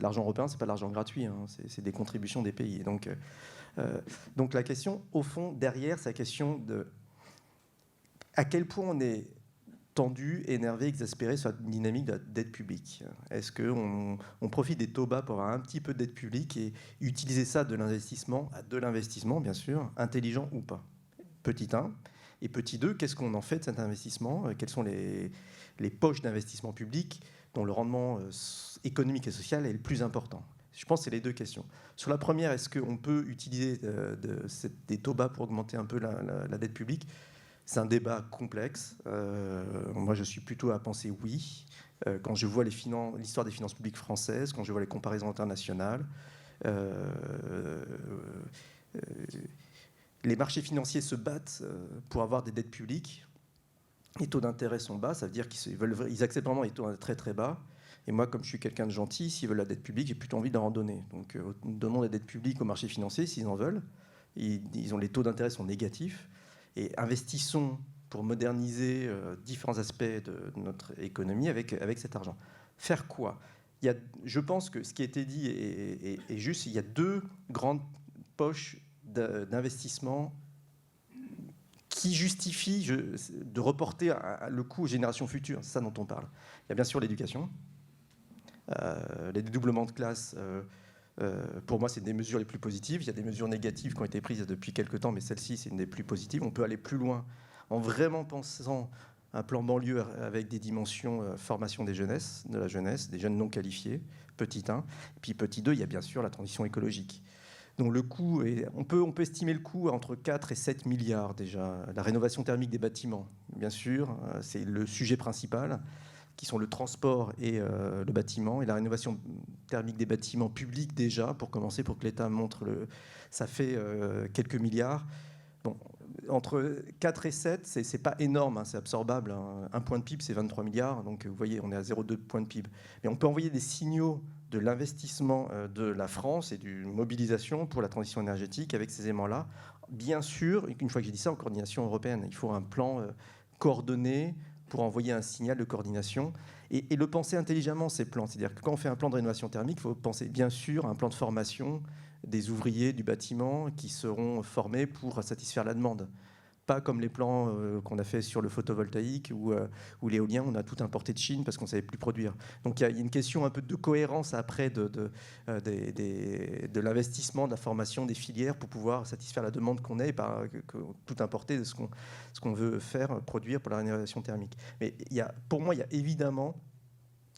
l'argent européen, ce n'est pas l'argent gratuit, hein, c'est des contributions des pays. Et donc, la question, au fond, derrière, c'est la question de à quel point on est tendu, énervé, exaspéré sur la dynamique de la dette publique. Est-ce qu'on profite des taux bas pour avoir un petit peu de dette publique et utiliser ça de l'investissement, bien sûr, intelligent ou pas ? Petit 1. Et petit 2, qu'est-ce qu'on en fait de cet investissement ? Quelles sont les poches d'investissement public dont le rendement économique et social est le plus important ? Je pense que c'est les deux questions. Sur la première, est-ce qu'on peut utiliser des taux bas pour augmenter un peu la dette publique ? C'est un débat complexe. Moi, je suis plutôt à penser oui. Quand je vois l'histoire des finances publiques françaises, quand je vois les comparaisons internationales, les marchés financiers se battent pour avoir des dettes publiques. Les taux d'intérêt sont bas, ça veut dire qu'ils acceptent vraiment les taux très très bas. Et moi, comme je suis quelqu'un de gentil, s'ils veulent la dette publique, j'ai plutôt envie d'en donner. Donc, donnons la dette publique aux marchés financiers s'ils en veulent. Les taux d'intérêt sont négatifs. Et investissons pour moderniser différents aspects de notre économie avec cet argent. Faire quoi ? Je pense que ce qui a été dit est juste. Il y a deux grandes poches d'investissement qui justifient de reporter le coût aux générations futures. C'est ça dont on parle. Il y a bien sûr l'éducation. Les dédoublements de classe, pour moi, c'est des mesures les plus positives. Il y a des mesures négatives qui ont été prises depuis quelques temps, mais celle-ci, c'est une des plus positives. On peut aller plus loin en vraiment pensant un plan banlieue avec des dimensions formation de la jeunesse, des jeunes non qualifiés, petit 1. Et puis petit 2, il y a bien sûr la transition écologique. Donc le coût, on peut estimer le coût entre 4 et 7 milliards déjà. La rénovation thermique des bâtiments, bien sûr, c'est le sujet principal, qui sont le transport et le bâtiment, et la rénovation thermique des bâtiments publics déjà, pour commencer, pour que l'État montre ça fait quelques milliards. Bon, entre 4 et 7, c'est pas énorme, hein, c'est absorbable. Hein. Un point de PIB, c'est 23 milliards, donc vous voyez, on est à 0,2 point de PIB. Mais on peut envoyer des signaux de l'investissement de la France et d'une mobilisation pour la transition énergétique avec ces éléments-là. Bien sûr, une fois que j'ai dit ça, en coordination européenne, il faut un plan coordonner pour envoyer un signal de coordination et le penser intelligemment, ces plans. C'est-à-dire que quand on fait un plan de rénovation thermique, il faut penser bien sûr à un plan de formation des ouvriers du bâtiment qui seront formés pour satisfaire la demande. Pas comme les plans qu'on a fait sur le photovoltaïque ou l'éolien, on a tout importé de Chine parce qu'on ne savait plus produire. Donc il y a une question un peu de cohérence après de l'investissement, de la formation des filières pour pouvoir satisfaire la demande qu'on a et pas tout importer de ce qu'on veut faire, produire pour la rénovation thermique. Mais pour moi, il y a évidemment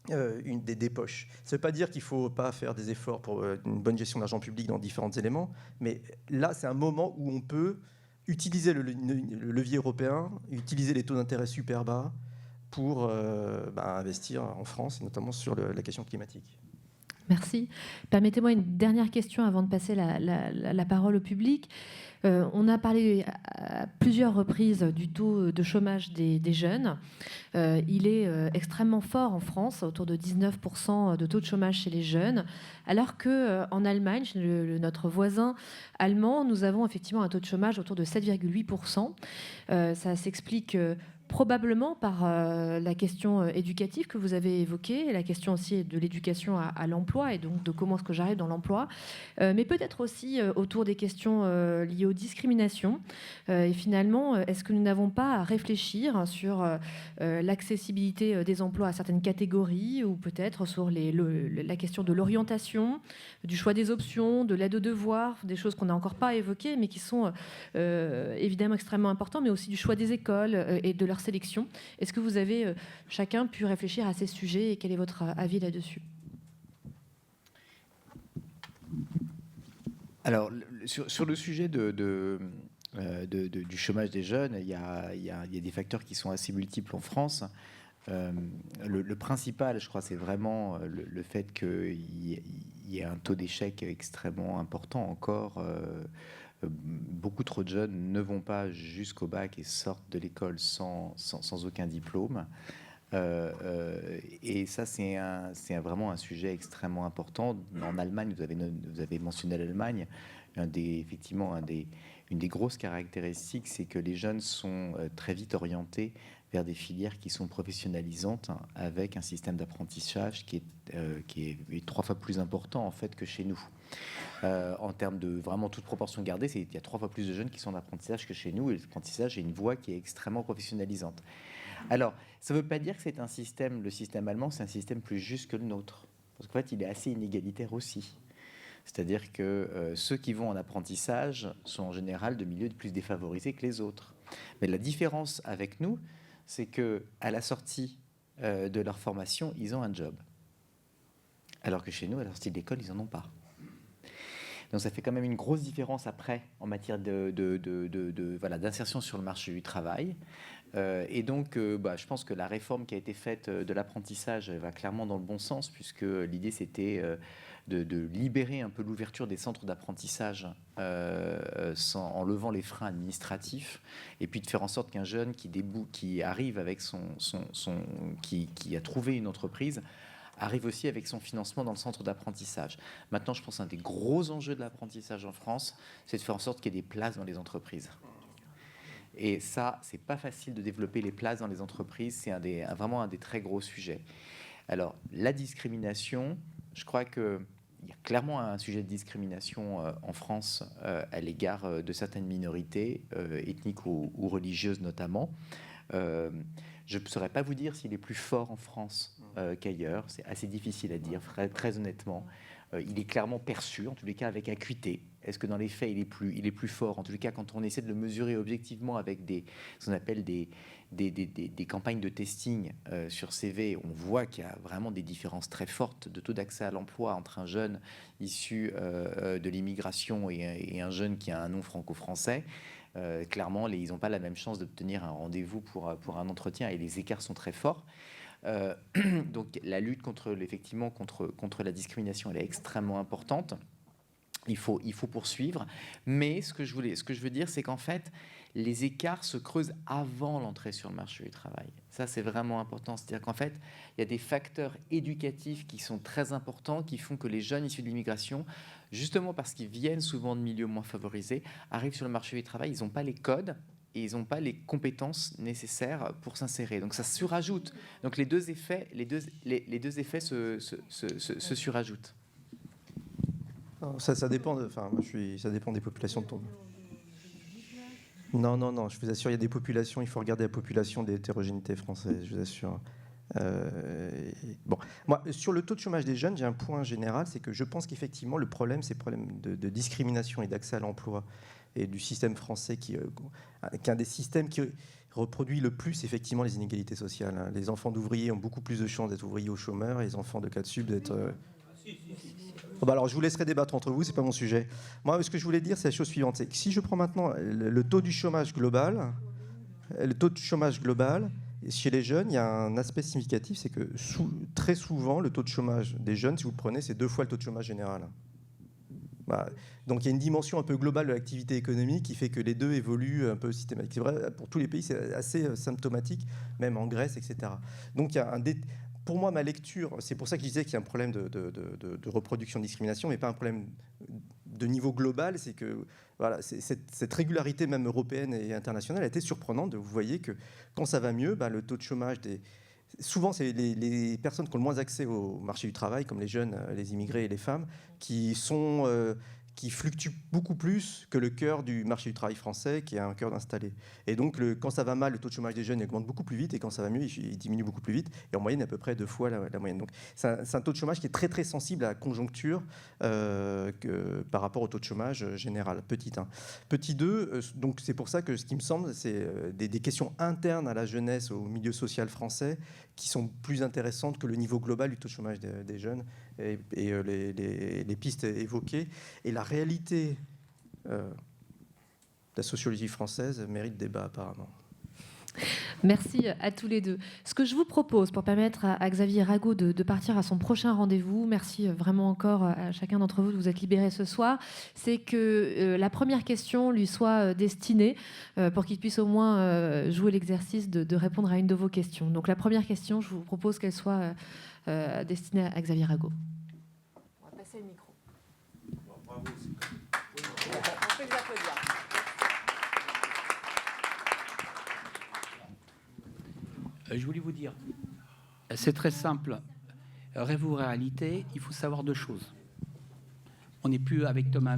des poches. Ça ne veut pas dire qu'il ne faut pas faire des efforts pour une bonne gestion de l'argent public dans différents éléments, mais là, c'est un moment où on peut utiliser le levier européen, utiliser les taux d'intérêt super bas pour investir en France, et notamment sur la question climatique. Merci. Permettez-moi une dernière question avant de passer la parole au public. On a parlé à plusieurs reprises du taux de chômage des jeunes. Il est extrêmement fort en France, autour de 19% de taux de chômage chez les jeunes, alors qu'en Allemagne, chez notre voisin allemand, nous avons effectivement un taux de chômage autour de 7,8%. Ça s'explique probablement par la question éducative que vous avez évoquée, la question aussi de l'éducation à l'emploi et donc de comment est-ce que j'arrive dans l'emploi, mais peut-être aussi autour des questions liées aux discriminations. Et finalement, est-ce que nous n'avons pas à réfléchir sur l'accessibilité des emplois à certaines catégories ou peut-être sur la question de l'orientation, du choix des options, de l'aide aux devoirs, des choses qu'on n'a encore pas évoquées mais qui sont évidemment extrêmement importantes, mais aussi du choix des écoles et de leur sélection. Est-ce que vous avez chacun pu réfléchir à ces sujets et quel est votre avis là-dessus ? Alors, sur le sujet du chômage des jeunes, il y a des facteurs qui sont assez multiples en France. Le principal, je crois, c'est vraiment le fait qu'il y ait un taux d'échec extrêmement important encore. Beaucoup trop de jeunes ne vont pas jusqu'au bac et sortent de l'école sans aucun diplôme. Et ça, c'est vraiment un sujet extrêmement important. En Allemagne, vous avez mentionné l'Allemagne. Une des grosses caractéristiques, c'est que les jeunes sont très vite orientés vers des filières qui sont professionnalisantes, avec un système d'apprentissage qui est 3 fois plus important en fait que chez nous. En termes de vraiment toute proportion gardée, il y a 3 fois plus de jeunes qui sont en apprentissage que chez nous, et l'apprentissage est une voie qui est extrêmement professionnalisante. Alors, ça ne veut pas dire que le système allemand, c'est un système plus juste que le nôtre, parce qu'en fait, il est assez inégalitaire aussi. C'est-à-dire que ceux qui vont en apprentissage sont en général de milieux plus défavorisés que les autres. Mais la différence avec nous, c'est qu'à la sortie de leur formation, ils ont un job. Alors que chez nous, à la sortie de l'école, ils n'en ont pas. Donc ça fait quand même une grosse différence après en matière d'insertion sur le marché du travail. Et donc, je pense que la réforme qui a été faite de l'apprentissage va clairement dans le bon sens, puisque l'idée, c'était de libérer un peu l'ouverture des centres d'apprentissage en levant les freins administratifs, et puis de faire en sorte qu'un jeune qui arrive avec qui a trouvé une entreprise, arrive aussi avec son financement dans le centre d'apprentissage. Maintenant, je pense qu'un des gros enjeux de l'apprentissage en France, c'est de faire en sorte qu'il y ait des places dans les entreprises. Et ça, c'est pas facile de développer les places dans les entreprises. C'est vraiment un des très gros sujets. Alors, la discrimination, je crois qu'il y a clairement un sujet de discrimination en France à l'égard de certaines minorités, ethniques ou religieuses notamment. Je ne saurais pas vous dire s'il est plus fort en France qu'ailleurs. C'est assez difficile à dire, très honnêtement. Il est clairement perçu, en tous les cas avec acuité. Est-ce que dans les faits, il est plus fort? En tous les cas, quand on essaie de le mesurer objectivement avec ce qu'on appelle des campagnes de testing sur CV, on voit qu'il y a vraiment des différences très fortes de taux d'accès à l'emploi entre un jeune issu de l'immigration et un jeune qui a un nom franco-français. Clairement, ils n'ont pas la même chance d'obtenir un rendez-vous pour un entretien, et les écarts sont très forts. Donc la lutte contre la discrimination, elle est extrêmement importante. Il faut poursuivre, mais ce que je veux dire, c'est qu'en fait, les écarts se creusent avant l'entrée sur le marché du travail. Ça, c'est vraiment important. C'est-à-dire qu'en fait, il y a des facteurs éducatifs qui sont très importants, qui font que les jeunes issus de l'immigration, justement parce qu'ils viennent souvent de milieux moins favorisés, arrivent sur le marché du travail, ils n'ont pas les codes, et ils n'ont pas les compétences nécessaires pour s'insérer. Donc ça surajoute. Donc les deux effets se surajoutent. Ça dépend. Ça dépend des populations de ton. Non. Je vous assure, il y a des populations. Il faut regarder la population des hétérogénéités françaises. Je vous assure. Bon, moi, sur le taux de chômage des jeunes, j'ai un point général, c'est que je pense qu'effectivement, le problème, c'est le problème de discrimination et d'accès à l'emploi et du système français qui est un des systèmes qui reproduit le plus effectivement les inégalités sociales. Hein. Les enfants d'ouvriers ont beaucoup plus de chances d'être ouvriers ou chômeurs, et les enfants de cas de sub d'être... alors, je vous laisserai débattre entre vous, c'est pas mon sujet. Moi, ce que je voulais dire, c'est la chose suivante, c'est que si je prends maintenant le taux du chômage global, chez les jeunes, il y a un aspect significatif, c'est que très souvent, le taux de chômage des jeunes, si vous le prenez, c'est 2 fois le taux de chômage général. Donc il y a une dimension un peu globale de l'activité économique qui fait que les deux évoluent un peu systématiquement. C'est vrai, pour tous les pays, c'est assez symptomatique, même en Grèce, etc. Donc il y a pour moi, ma lecture, c'est pour ça que je disais qu'il y a un problème de reproduction de discrimination, mais pas un problème de niveau global, c'est que voilà, cette régularité même européenne et internationale a été surprenante. Vous voyez que quand ça va mieux, le taux de chômage souvent, c'est les personnes qui ont le moins accès au marché du travail, comme les jeunes, les immigrés et les femmes, qui fluctuent beaucoup plus que le cœur du marché du travail français, qui est un cœur installé. Et donc, quand ça va mal, le taux de chômage des jeunes augmente beaucoup plus vite, et quand ça va mieux, il diminue beaucoup plus vite, et en moyenne, à peu près 2 fois la moyenne. Donc, c'est un taux de chômage qui est très, très sensible à la conjoncture par rapport au taux de chômage général, petit 1. Petit 2, donc c'est pour ça que ce qui me semble, c'est des questions internes à la jeunesse, au milieu social français, qui sont plus intéressantes que le niveau global du taux de chômage des jeunes et les pistes évoquées. Et la réalité de la sociologie française mérite débat, apparemment. Merci à tous les deux. Ce que je vous propose, pour permettre à Xavier Rago de partir à son prochain rendez-vous, merci vraiment encore à chacun d'entre vous de vous être libérés ce soir, c'est que la première question lui soit destinée pour qu'il puisse au moins jouer l'exercice de répondre à une de vos questions. Donc la première question, je vous propose qu'elle soit destinée à Xavier Rago. On va passer le micro. Bon, bravo. On peut les applaudir. Je voulais vous dire, c'est très simple. Rêve ou réalité, il faut savoir 2 choses. On n'est plus avec Thomas...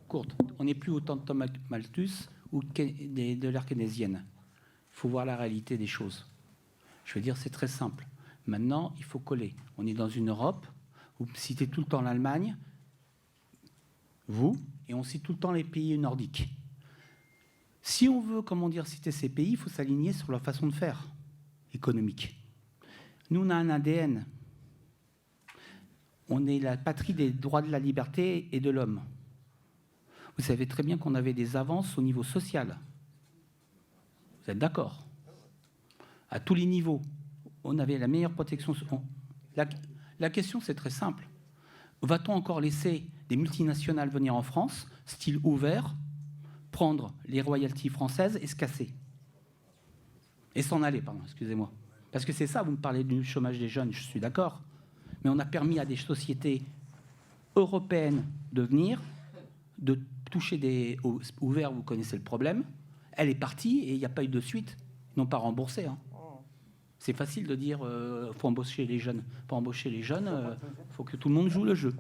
Courte. On n'est plus au temps de Thomas Malthus ou de l'ère keynésienne. Il faut voir la réalité des choses. Je veux dire, c'est très simple. Maintenant, il faut coller. On est dans une Europe, vous citez tout le temps l'Allemagne, vous, et on cite tout le temps les pays nordiques. Si on veut, citer ces pays, il faut s'aligner sur leur façon de faire économique. Nous, on a un ADN. On est la patrie des droits de la liberté et de l'homme. Vous savez très bien qu'on avait des avances au niveau social. Vous êtes d'accord? À tous les niveaux, on avait la meilleure protection. La question, c'est très simple. Va-t-on encore laisser des multinationales venir en France, style ouvert, prendre les royalties françaises et se casser. Et s'en aller, pardon, excusez-moi. Parce que c'est ça, vous me parlez du chômage des jeunes, je suis d'accord. Mais on a permis à des sociétés européennes de venir, de toucher des ouverts, vous connaissez le problème. Elle est partie et il n'y a pas eu de suite. Ils n'ont pas remboursé. Hein. C'est facile de dire faut embaucher les jeunes. Pour embaucher les jeunes, il faut que tout le monde joue le jeu.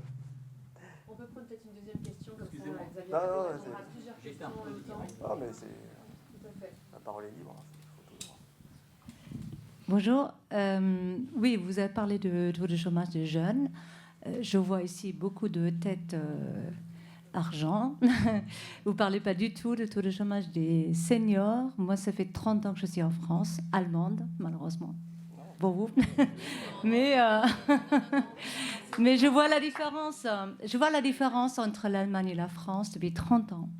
On peut prendre peut-être une deuxième question comme ça, Xavier. On aura plusieurs questions en même temps. Ah, mais c'est... Tout à fait. La parole est libre. Bonjour. Oui, vous avez parlé de taux de chômage des jeunes. Je vois ici beaucoup de têtes argent. Vous ne parlez pas du tout de taux de chômage des seniors. Moi, ça fait 30 ans que je suis en France, allemande, malheureusement. Pour vous. Mais je vois la différence. Je vois la différence entre l'Allemagne et la France depuis 30 ans.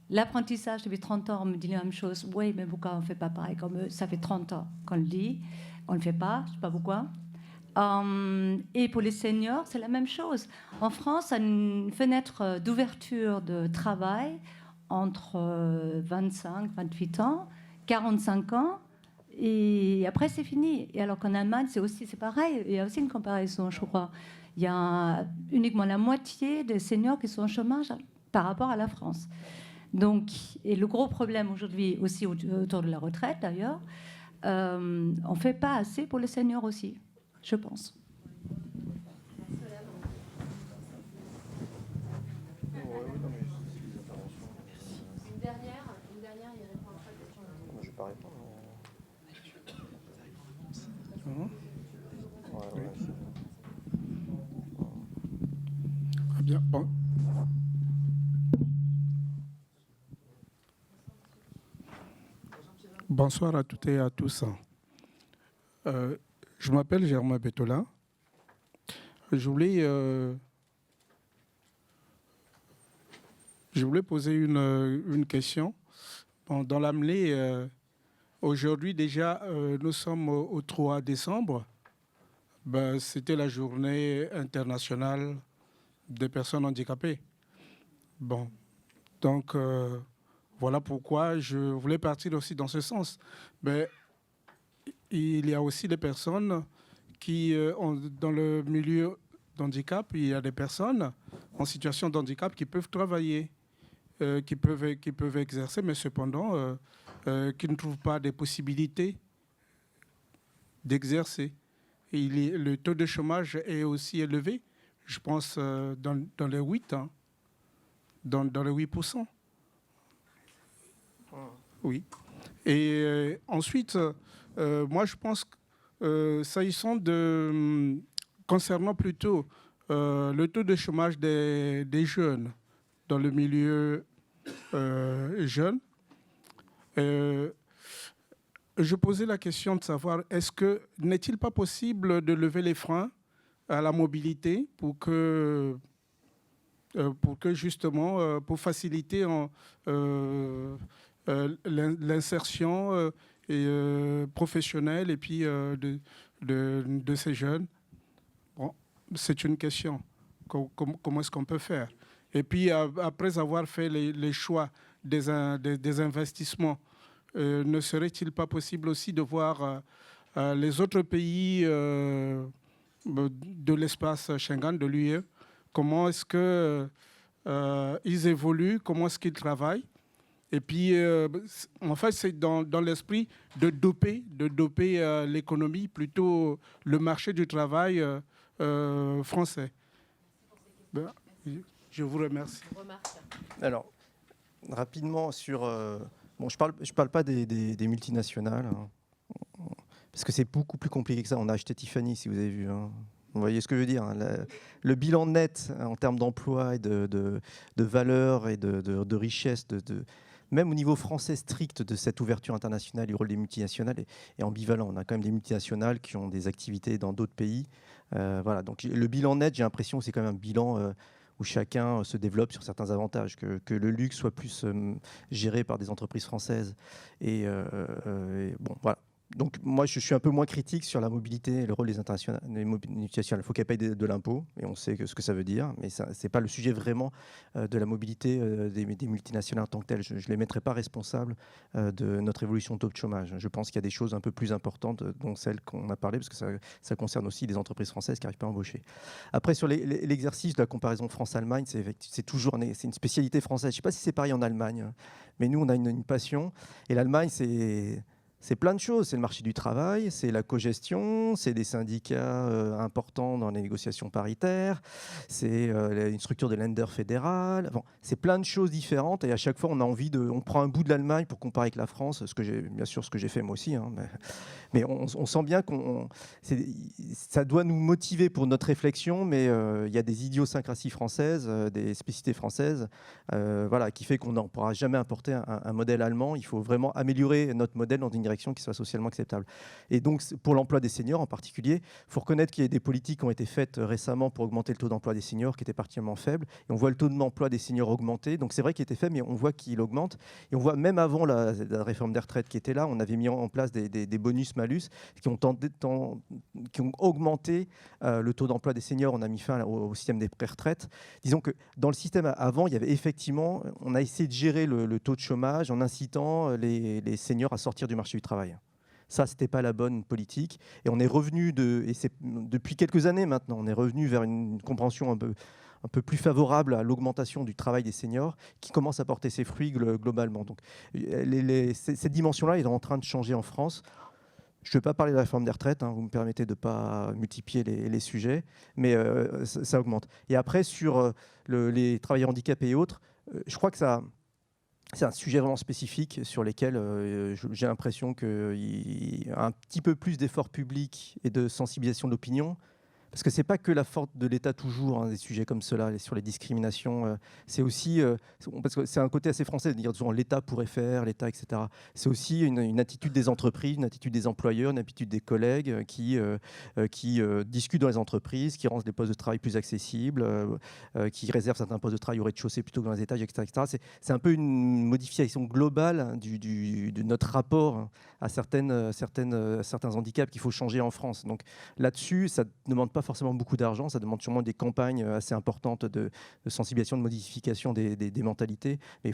L'apprentissage, depuis 30 ans, on me dit la même chose. Oui, mais pourquoi on ne fait pas pareil comme eux? Ça fait 30 ans qu'on le dit. On ne le fait pas, je ne sais pas pourquoi. Et pour les seniors, c'est la même chose. En France, il y a une fenêtre d'ouverture de travail entre 25, 28 ans, 45 ans, et après, c'est fini. Et alors qu'en Allemagne, c'est pareil. Il y a aussi une comparaison, je crois. Il y a uniquement la moitié des seniors qui sont au chômage par rapport à la France. Donc, et le gros problème aujourd'hui aussi autour de la retraite d'ailleurs, on ne fait pas assez pour les seniors aussi, je pense. Une dernière, il répond à la question. Je ne vais pas répondre. Bien, bon. Bonsoir à toutes et à tous. Je m'appelle Germain Betola. Je voulais poser une question. Bon, dans l'AMLE, aujourd'hui déjà, nous sommes au 3 décembre. Ben, c'était la journée internationale des personnes handicapées. Bon, donc voilà pourquoi je voulais partir aussi dans ce sens. Mais il y a aussi des personnes qui, dans le milieu d'handicap, il y a des personnes en situation de handicap qui peuvent travailler, qui peuvent exercer, mais cependant qui ne trouvent pas des possibilités d'exercer. Et le taux de chômage est aussi élevé, je pense dans les 8, hein, dans les 8%. Oui. Et ensuite, moi je pense que s'agissant concernant plutôt le taux de chômage des jeunes dans le milieu jeune, je posais la question de savoir n'est-il pas possible de lever les freins à la mobilité pour que justement, pour faciliter l'insertion professionnelle et puis de ces jeunes. Bon, c'est une question. Comment est-ce qu'on peut faire? Et puis, après avoir fait les choix des investissements, ne serait-il pas possible aussi de voir les autres pays de l'espace Schengen, de l'UE, comment est-ce qu'ils évoluent, comment est-ce qu'ils travaillent? Et puis, en fait, c'est dans l'esprit de doper l'économie, plutôt le marché du travail français. Ben, je vous remercie. Alors, rapidement sur... bon, je parle pas des multinationales, hein, parce que c'est beaucoup plus compliqué que ça. On a acheté Tiffany, si vous avez vu. Hein. Vous voyez ce que je veux dire, hein. Le bilan net en termes d'emploi et de valeur et de richesse, même au niveau français strict de cette ouverture internationale, du rôle des multinationales est ambivalent. On a quand même des multinationales qui ont des activités dans d'autres pays. Voilà. Donc le bilan net, j'ai l'impression que c'est quand même un bilan où chacun se développe sur certains avantages, que le luxe soit plus géré par des entreprises françaises. Et bon, voilà. Donc moi, je suis un peu moins critique sur la mobilité et le rôle des multinationales. Il faut qu'elles payent de l'impôt, et on sait ce que ça veut dire, mais ce n'est pas le sujet vraiment de la mobilité des multinationales en tant que telles. Je ne les mettrai pas responsables de notre évolution de taux de chômage. Je pense qu'il y a des choses un peu plus importantes, dont celles qu'on a parlé, parce que ça concerne aussi des entreprises françaises qui n'arrivent pas à embaucher. Après, sur l'exercice de la comparaison France-Allemagne, c'est une spécialité française. Je ne sais pas si c'est pareil en Allemagne, mais nous, on a une passion, et l'Allemagne, c'est plein de choses. C'est le marché du travail, c'est la cogestion, c'est des syndicats importants dans les négociations paritaires, c'est une structure de Länder fédéral. Bon, c'est plein de choses différentes et à chaque fois, on prend un bout de l'Allemagne pour comparer avec la France, bien sûr ce que j'ai fait moi aussi. Hein, mais on sent bien ça doit nous motiver pour notre réflexion, mais il y a des idiosyncrasies françaises, des spécificités françaises, voilà, qui fait qu'on n'en pourra jamais importer un modèle allemand. Il faut vraiment améliorer notre modèle dans une direction qui soit socialement acceptable. Et donc, pour l'emploi des seniors en particulier, il faut reconnaître qu'il y a des politiques qui ont été faites récemment pour augmenter le taux d'emploi des seniors, qui était particulièrement faible. Et on voit le taux d'emploi des seniors augmenter. Donc, c'est vrai qu'il était faible, mais on voit qu'il augmente. Et on voit même avant la réforme des retraites qui était là, on avait mis en place des bonus-malus qui ont augmenté le taux d'emploi des seniors. On a mis fin au système des pré-retraites. Disons que dans le système avant, il y avait effectivement, on a essayé de gérer le taux de chômage en incitant les seniors à sortir du marché du travail. Ça, c'était pas la bonne politique. Et on est revenu et c'est depuis quelques années maintenant, on est revenu vers une compréhension un peu plus favorable à l'augmentation du travail des seniors qui commence à porter ses fruits globalement. Donc, cette dimension-là est en train de changer en France. Je ne vais pas parler de la réforme des retraites, vous me permettez de ne pas multiplier les sujets, mais ça augmente. Et après, sur les travailleurs handicapés et autres, je crois que c'est un sujet vraiment spécifique sur lesquels j'ai l'impression qu'il y a un petit peu plus d'efforts publics et de sensibilisation de l'opinion. Parce que ce n'est pas que la faute de l'État toujours, des sujets comme cela, sur les discriminations. C'est aussi, parce que c'est un côté assez français de dire souvent l'État pourrait faire, l'État, etc. C'est aussi une attitude des entreprises, une attitude des employeurs, une attitude des collègues qui discutent dans les entreprises, qui rendent les postes de travail plus accessibles, qui réservent certains postes de travail au rez-de-chaussée plutôt que dans les étages, etc. etc. C'est un peu une modification globale de notre rapport à certains handicaps qu'il faut changer en France. Donc là-dessus, ça ne demande pas forcément beaucoup d'argent, ça demande sûrement des campagnes assez importantes de sensibilisation, de modification des mentalités, mais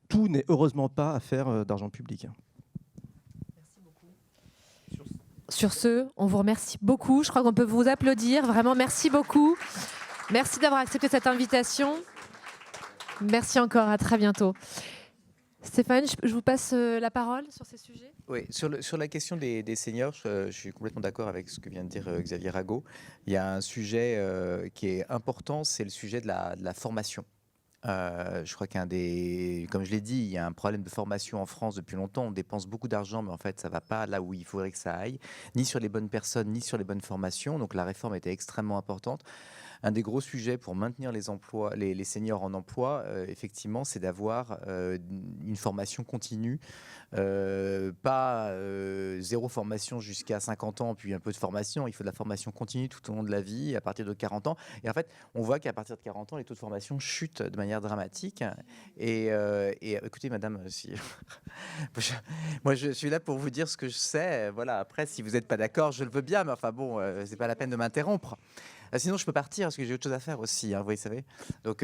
tout n'est heureusement pas à faire d'argent public. Merci beaucoup. Sur ce, on vous remercie beaucoup. Je crois qu'on peut vous applaudir. Vraiment, merci beaucoup. Merci d'avoir accepté cette invitation. Merci encore, à très bientôt. Stéphane, je vous passe la parole sur ces sujets. Oui, sur la question des seniors, je suis complètement d'accord avec ce que vient de dire Xavier Rago. Il y a un sujet qui est important, c'est le sujet de la formation. Je crois comme je l'ai dit, il y a un problème de formation en France depuis longtemps. On dépense beaucoup d'argent, mais en fait, ça ne va pas là où il faudrait que ça aille, ni sur les bonnes personnes, ni sur les bonnes formations. Donc la réforme était extrêmement importante. Un des gros sujets pour maintenir les seniors en emploi, effectivement, c'est d'avoir une formation continue, pas zéro formation jusqu'à 50 ans, puis un peu de formation. Il faut de la formation continue tout au long de la vie, à partir de 40 ans. Et en fait, on voit qu'à partir de 40 ans, les taux de formation chutent de manière dramatique. Et écoutez, madame, moi, je suis là pour vous dire ce que je sais. Voilà. Après, si vous n'êtes pas d'accord, je le veux bien, mais enfin bon, c'est pas la peine de m'interrompre. Sinon, je peux partir parce que j'ai autre chose à faire aussi, vous savez. Donc,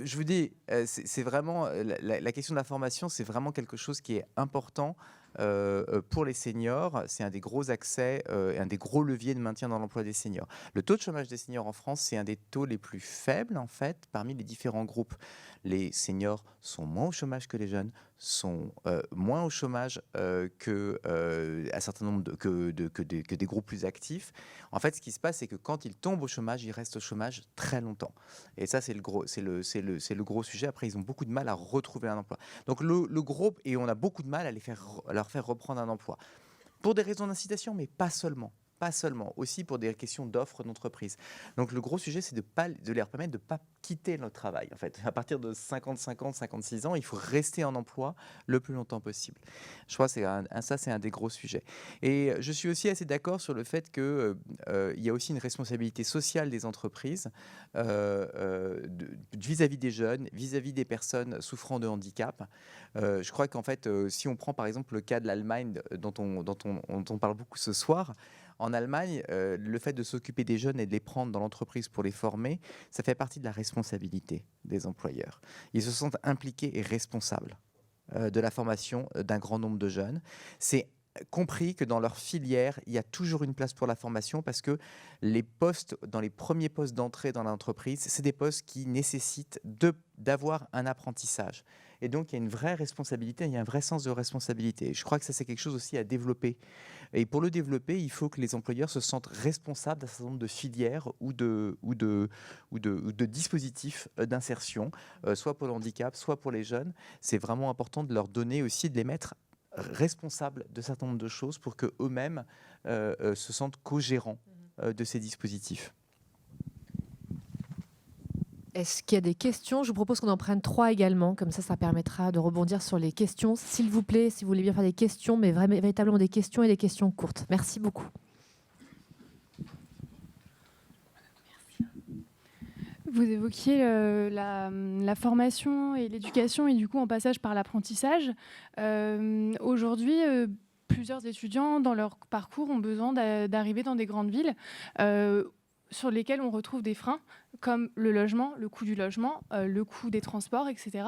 je vous dis, c'est vraiment la question de la formation, c'est vraiment quelque chose qui est important pour les seniors. C'est un des gros accès, un des gros leviers de maintien dans l'emploi des seniors. Le taux de chômage des seniors en France, c'est un des taux les plus faibles, en fait, parmi les différents groupes. Les seniors sont moins au chômage que les jeunes, sont moins au chômage que un certain nombre que des groupes plus actifs. En fait, ce qui se passe, c'est que quand ils tombent au chômage, ils restent au chômage très longtemps. Et ça, c'est le gros sujet. Après, ils ont beaucoup de mal à retrouver un emploi. Donc, le gros, et on a beaucoup de mal à leur faire reprendre un emploi. Pour des raisons d'incitation, mais pas seulement. Pas seulement, aussi pour des questions d'offres d'entreprise. Donc le gros sujet, c'est de leur permettre de ne pas quitter notre travail. En fait, à partir de 55 ans, 56 ans, il faut rester en emploi le plus longtemps possible. Je crois que ça, c'est un des gros sujets. Et je suis aussi assez d'accord sur le fait qu'il y a aussi une responsabilité sociale des entreprises vis-à-vis des jeunes, vis-à-vis des personnes souffrant de handicap. Je crois qu'en fait, si on prend par exemple le cas de l'Allemagne, dont on parle beaucoup ce soir, en Allemagne, le fait de s'occuper des jeunes et de les prendre dans l'entreprise pour les former, ça fait partie de la responsabilité des employeurs. Ils se sentent impliqués et responsables de la formation d'un grand nombre de jeunes. C'est compris que dans leur filière, il y a toujours une place pour la formation parce que les postes, dans les premiers postes d'entrée dans l'entreprise, c'est des postes qui nécessitent d'avoir un apprentissage. Et donc, il y a une vraie responsabilité, il y a un vrai sens de responsabilité. Et je crois que ça, c'est quelque chose aussi à développer. Et pour le développer, il faut que les employeurs se sentent responsables d'un certain nombre de filières ou de dispositifs d'insertion, soit pour le handicap, soit pour les jeunes. C'est vraiment important de leur donner aussi, de les mettre responsables de certains nombre de choses pour qu'eux-mêmes se sentent co-gérants de ces dispositifs. Est-ce qu'il y a des questions? Je vous propose qu'on en prenne 3 également, comme ça permettra de rebondir sur les questions. S'il vous plaît, si vous voulez bien faire des questions, mais véritablement des questions et des questions courtes. Merci beaucoup. Vous évoquiez la formation et l'éducation et du coup en passage par l'apprentissage. Aujourd'hui, plusieurs étudiants dans leur parcours ont besoin d'arriver dans des grandes villes sur lesquelles on retrouve des freins comme le logement, le coût du logement, le coût des transports, etc.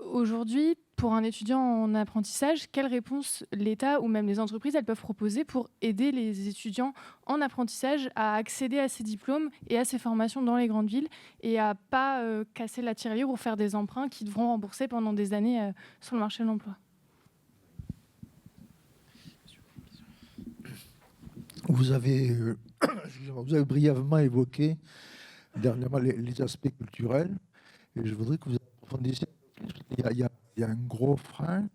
Aujourd'hui, pour un étudiant en apprentissage, quelles réponses l'État ou même les entreprises elles peuvent proposer pour aider les étudiants en apprentissage à accéder à ces diplômes et à ces formations dans les grandes villes et à pas casser la tirelire ou faire des emprunts qui devront rembourser pendant des années sur le marché de l'emploi. Vous avez brièvement évoqué dernièrement les aspects culturels et je voudrais que vous approfondissiez. Il y a un gros frein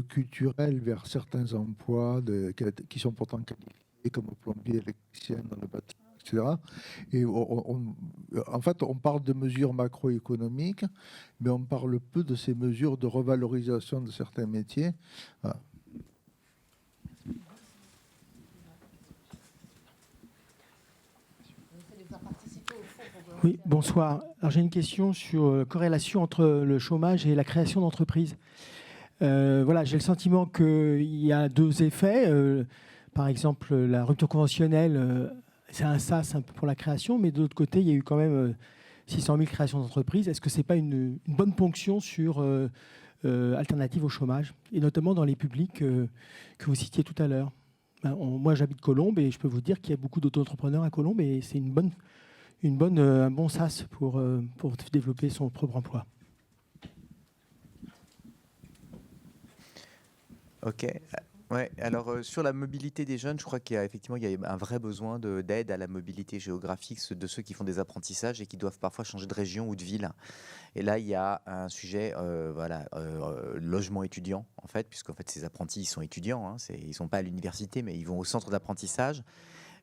culturel vers certains emplois qui sont pourtant qualifiés comme plombier, électricien dans le bâtiment, etc. Et en fait, on parle de mesures macroéconomiques, mais on parle peu de ces mesures de revalorisation de certains métiers. Voilà. Oui, bonsoir. Alors, j'ai une question sur la corrélation entre le chômage et la création d'entreprises. Voilà, j'ai le sentiment qu'il y a deux effets. Par exemple, la rupture conventionnelle, c'est un sas un peu pour la création, mais de l'autre côté, il y a eu quand même 600 000 créations d'entreprises. Est-ce que ce n'est pas une bonne ponction sur alternative au chômage, et notamment dans les publics que vous citiez tout à l'heure? Moi, j'habite Colombes et je peux vous dire qu'il y a beaucoup d'auto-entrepreneurs à Colombes et c'est un bon sas pour développer son propre emploi. Ok. Ouais, alors sur la mobilité des jeunes, je crois qu'il y a effectivement un vrai besoin d'aide à la mobilité géographique de ceux qui font des apprentissages et qui doivent parfois changer de région ou de ville. Et là, il y a un sujet, logement étudiant, en fait, puisqu'en fait, ces apprentis, ils sont étudiants, hein, ils ne sont pas à l'université, mais ils vont au centre d'apprentissage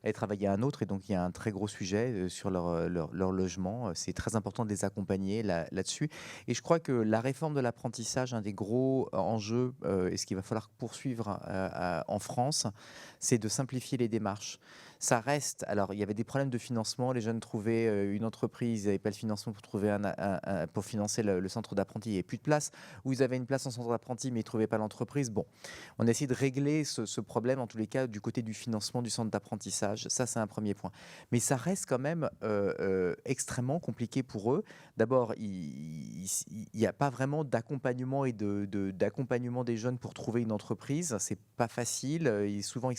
et travailler à un autre. Et donc, il y a un très gros sujet sur leur logement. C'est très important de les accompagner là-dessus. Et je crois que la réforme de l'apprentissage, un des gros enjeux, et ce qu'il va falloir poursuivre en France, c'est de simplifier les démarches. Ça reste... Alors, il y avait des problèmes de financement. Les jeunes trouvaient une entreprise, ils n'avaient pas le financement pour trouver pour financer le centre d'apprenti. Il n'y avait plus de place. Ou ils avaient une place en centre d'apprenti, mais ils ne trouvaient pas l'entreprise. Bon, on a essayé de régler ce problème, en tous les cas, du côté du financement du centre d'apprentissage. Ça, c'est un premier point. Mais ça reste quand même extrêmement compliqué pour eux. D'abord, il n'y a pas vraiment d'accompagnement et d'accompagnement des jeunes pour trouver une entreprise. C'est pas facile. Souvent, ils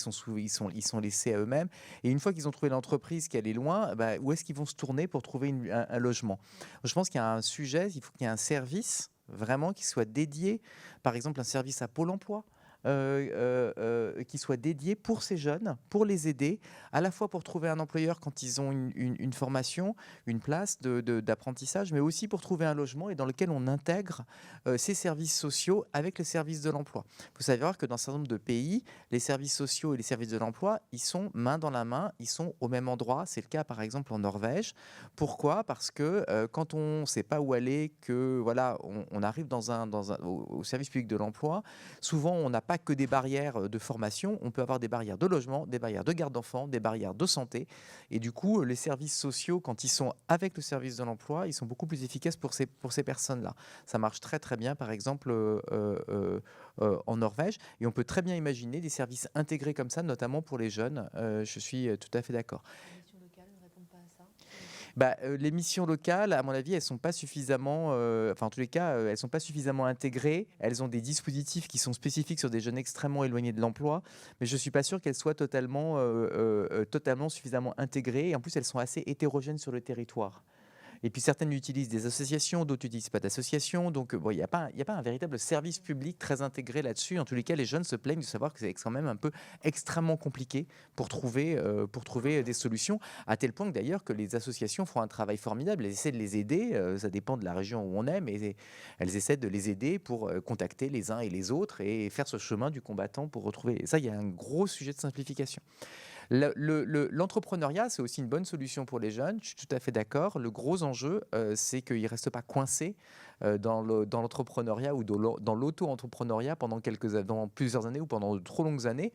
sont laissés à eux-mêmes. Et une fois qu'ils ont trouvé l'entreprise, qu'elle est loin, où est-ce qu'ils vont se tourner pour trouver un logement? Je pense qu'il y a un sujet, il faut qu'il y ait un service vraiment qui soit dédié, par exemple un service à Pôle emploi, qui soit dédié pour ces jeunes, pour les aider, à la fois pour trouver un employeur quand ils ont une formation, une place d'apprentissage, mais aussi pour trouver un logement et dans lequel on intègre ces services sociaux avec le service de l'emploi. Il faut savoir que dans un certain nombre de pays, les services sociaux et les services de l'emploi, ils sont main dans la main, ils sont au même endroit. C'est le cas par exemple en Norvège. Pourquoi? Parce que quand on ne sait pas où aller, que voilà, on arrive au service public de l'emploi, souvent on n'a pas que des barrières de formation, on peut avoir des barrières de logement, des barrières de garde d'enfants, des barrières de santé. Et du coup, les services sociaux, quand ils sont avec le service de l'emploi, ils sont beaucoup plus efficaces pour ces personnes-là. Ça marche très très bien, par exemple, en Norvège. Et on peut très bien imaginer des services intégrés comme ça, notamment pour les jeunes. Je suis tout à fait d'accord. Les missions locales, à mon avis, elles sont pas suffisamment, en tous les cas, elles sont pas suffisamment intégrées. Elles ont des dispositifs qui sont spécifiques sur des jeunes extrêmement éloignés de l'emploi, mais je suis pas sûr qu'elles soient totalement suffisamment intégrées. Et en plus, elles sont assez hétérogènes sur le territoire. Et puis certaines utilisent des associations, d'autres n'utilisent pas d'associations. Donc il n'y a pas un véritable service public très intégré là-dessus. En tous les cas, les jeunes se plaignent de savoir que c'est quand même un peu extrêmement compliqué pour trouver des solutions, à tel point que d'ailleurs que les associations font un travail formidable. Elles essaient de les aider, ça dépend de la région où on est, mais elles essaient de les aider pour contacter les uns et les autres et faire ce chemin du combattant pour retrouver. Et ça, il y a un gros sujet de simplification. L'entrepreneuriat, c'est aussi une bonne solution pour les jeunes, je suis tout à fait d'accord. Le gros enjeu, c'est qu'ils ne restent pas coincés dans l'entrepreneuriat ou dans l'auto-entrepreneuriat pendant plusieurs années ou pendant de trop longues années.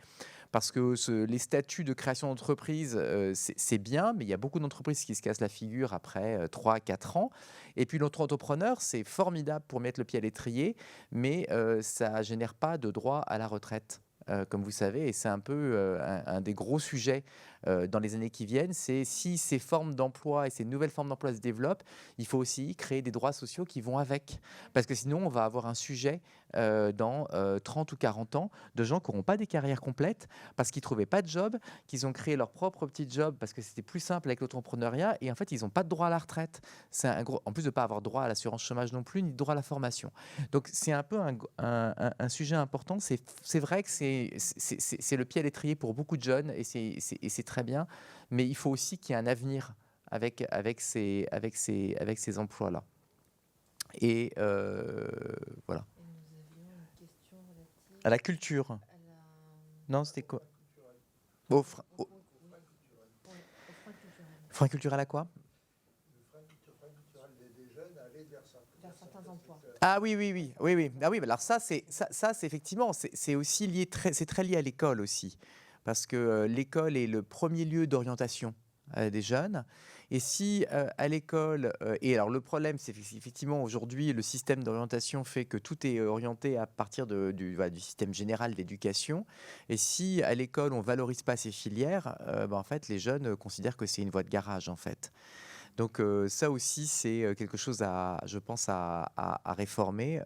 Parce que les statuts de création d'entreprise, c'est bien, mais il y a beaucoup d'entreprises qui se cassent la figure après 3-4 ans. Et puis l'auto-entrepreneur, c'est formidable pour mettre le pied à l'étrier, mais ça ne génère pas de droit à la retraite. Comme vous savez, et c'est un peu un des gros sujets dans les années qui viennent, c'est si ces formes d'emploi et ces nouvelles formes d'emploi se développent, il faut aussi créer des droits sociaux qui vont avec. Parce que sinon, on va avoir un sujet dans 30 ou 40 ans de gens qui n'auront pas des carrières complètes parce qu'ils ne trouvaient pas de job, qu'ils ont créé leur propre petit job parce que c'était plus simple avec l'entrepreneuriat et en fait, ils n'ont pas de droit à la retraite. C'est en plus de ne pas avoir droit à l'assurance chômage non plus, ni de droit à la formation. Donc, c'est un peu un sujet important. C'est vrai que c'est le pied à l'étrier pour beaucoup de jeunes et c'est très bien, mais il faut aussi qu'il y ait un avenir avec ces emplois-là. Et voilà. À la culture. Non, c'était quoi? Frein culturel à quoi? Ah oui. Ah oui, alors ça c'est effectivement, c'est aussi lié, c'est très lié à l'école aussi, parce que l'école est le premier lieu d'orientation des jeunes. Et si à l'école, et alors le problème c'est effectivement aujourd'hui le système d'orientation fait que tout est orienté à partir du système général d'éducation, et si à l'école on valorise pas ces filières, en fait les jeunes considèrent que c'est une voie de garage en fait. Donc ça aussi c'est quelque chose je pense à réformer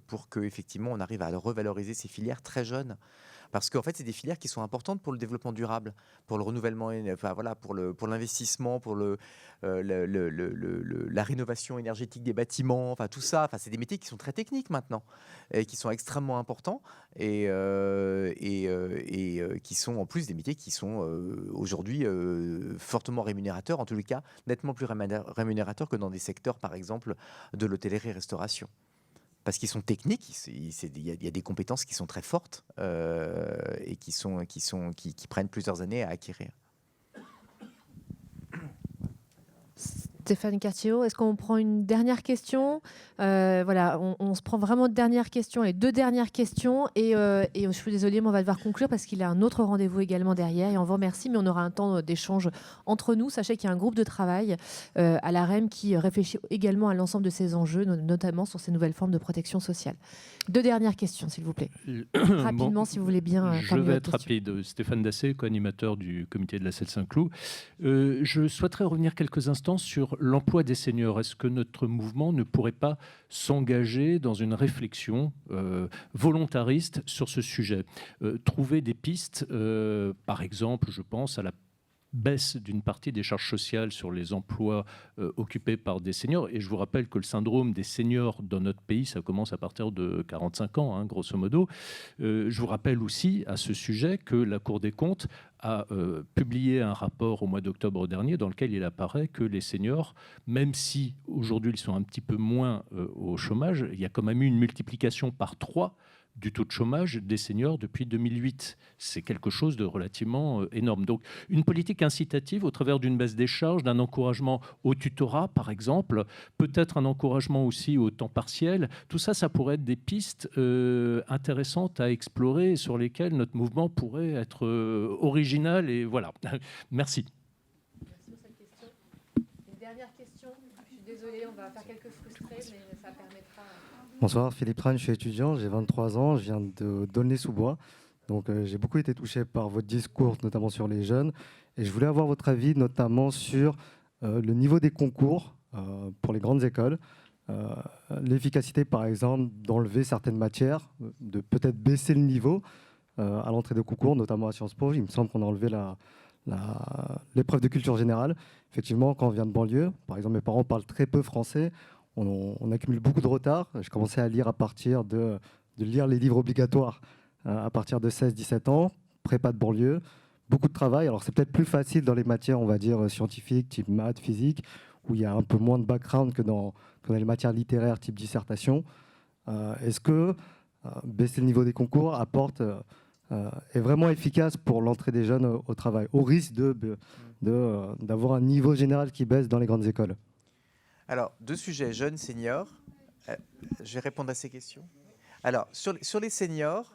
pour que effectivement on arrive à revaloriser ces filières très jeunes. Parce qu'en fait, c'est des filières qui sont importantes pour le développement durable, pour le renouvellement, enfin voilà, pour l'investissement, pour la rénovation énergétique des bâtiments, enfin tout ça. Enfin, c'est des métiers qui sont très techniques maintenant, et qui sont extrêmement importants et qui sont en plus des métiers qui sont aujourd'hui fortement rémunérateurs, en tous les cas nettement plus rémunérateurs que dans des secteurs, par exemple, de l'hôtellerie-restauration. Parce qu'ils sont techniques, il y a des compétences qui sont très fortes et qui prennent plusieurs années à acquérir. Stéphane Cartier, est-ce qu'on prend une dernière question? Voilà, on se prend vraiment de dernières questions, les deux dernières questions. Et je suis désolée, mais on va devoir conclure parce qu'il a un autre rendez-vous également derrière. Et on vous remercie, mais on aura un temps d'échange entre nous. Sachez qu'il y a un groupe de travail à l'AREM qui réfléchit également à l'ensemble de ces enjeux, notamment sur ces nouvelles formes de protection sociale. Deux dernières questions, s'il vous plaît. Rapidement, si vous voulez bien. Je vais être rapide. Stéphane Dassé, co-animateur du comité de la Selle Saint-Cloud. Je souhaiterais revenir quelques instants sur l'emploi des seniors. Est-ce que notre mouvement ne pourrait pas s'engager dans une réflexion volontariste sur ce sujet, trouver des pistes, par exemple, je pense à la baisse d'une partie des charges sociales sur les emplois occupés par des seniors. Et je vous rappelle que le syndrome des seniors dans notre pays, ça commence à partir de 45 ans, grosso modo. Je vous rappelle aussi à ce sujet que la Cour des comptes a publié un rapport au mois d'octobre dernier dans lequel il apparaît que les seniors, même si aujourd'hui ils sont un petit peu moins au chômage, il y a quand même eu une multiplication par 3 du taux de chômage des seniors depuis 2008. C'est quelque chose de relativement énorme. Donc, une politique incitative au travers d'une baisse des charges, d'un encouragement au tutorat, par exemple, peut-être un encouragement aussi au temps partiel. Tout ça, ça pourrait être des pistes intéressantes à explorer et sur lesquelles notre mouvement pourrait être original. Et voilà. Merci. Merci pour cette question. Une dernière question. Je suis désolée, on va faire quelques frustrés, mais ça permettra... Bonsoir, Philippe Tran, je suis étudiant, j'ai 23 ans, je viens de D'aulnay-sous-Bois. Donc j'ai beaucoup été touché par votre discours, notamment sur les jeunes. Et je voulais avoir votre avis, notamment sur le niveau des concours pour les grandes écoles. L'efficacité, par exemple, d'enlever certaines matières, de peut-être baisser le niveau à l'entrée de concours, notamment à Sciences Po. Il me semble qu'on a enlevé l'épreuve de culture générale. Effectivement, quand on vient de banlieue, par exemple, mes parents parlent très peu français. On accumule beaucoup de retard. J'ai commencé à lire à partir de lire les livres obligatoires à partir de 16-17 ans, prépa de banlieue, beaucoup de travail. Alors c'est peut-être plus facile dans les matières, on va dire, scientifiques, type maths, physique, où il y a un peu moins de background que dans les matières littéraires, type dissertation. Est-ce que baisser le niveau des concours est vraiment efficace pour l'entrée des jeunes au travail, au risque d'avoir un niveau général qui baisse dans les grandes écoles? Alors, deux sujets, jeunes, seniors. Je vais répondre à ces questions. Alors, sur les seniors,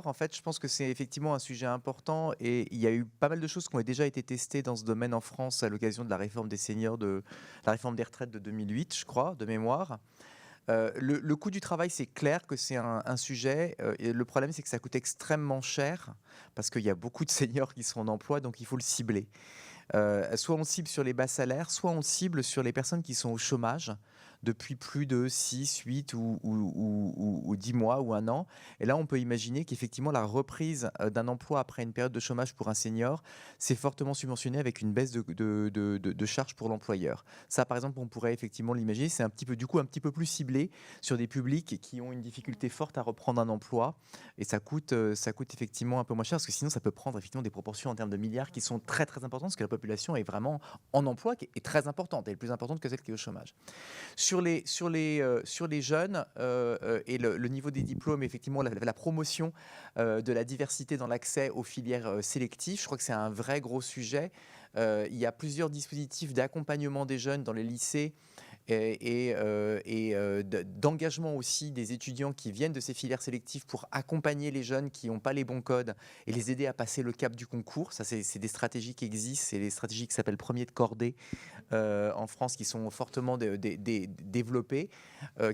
en fait, je pense que c'est effectivement un sujet important et il y a eu pas mal de choses qui ont déjà été testées dans ce domaine en France à l'occasion de la réforme des seniors, de la réforme des retraites de 2008, je crois, de mémoire. Le coût du travail, c'est clair que c'est un sujet. Et le problème, c'est que ça coûte extrêmement cher parce qu'il y a beaucoup de seniors qui sont en emploi, donc il faut le cibler. Soit on le cible sur les bas salaires, soit on le cible sur les personnes qui sont au chômage depuis plus de 6, 8 ou 10 mois ou un an. Et là, on peut imaginer qu'effectivement, la reprise d'un emploi après une période de chômage pour un senior, c'est fortement subventionné avec une baisse de charges pour l'employeur. Ça, par exemple, on pourrait effectivement l'imaginer. C'est un petit peu plus ciblé sur des publics qui ont une difficulté forte à reprendre un emploi. Et ça coûte effectivement un peu moins cher, parce que sinon, ça peut prendre effectivement des proportions en termes de milliards qui sont très, très importantes, parce que la population est vraiment en emploi, qui est très importante. Elle est plus importante que celle qui est au chômage. Sur les jeunes et le niveau des diplômes, effectivement, la promotion de la diversité dans l'accès aux filières sélectives, je crois que c'est un vrai gros sujet. Il y a plusieurs dispositifs d'accompagnement des jeunes dans les lycées et d'engagement aussi des étudiants qui viennent de ces filières sélectives pour accompagner les jeunes qui n'ont pas les bons codes et les aider à passer le cap du concours. Ça, c'est des stratégies qui existent, c'est des stratégies qui s'appellent Premier de Cordée en France, qui sont fortement développées,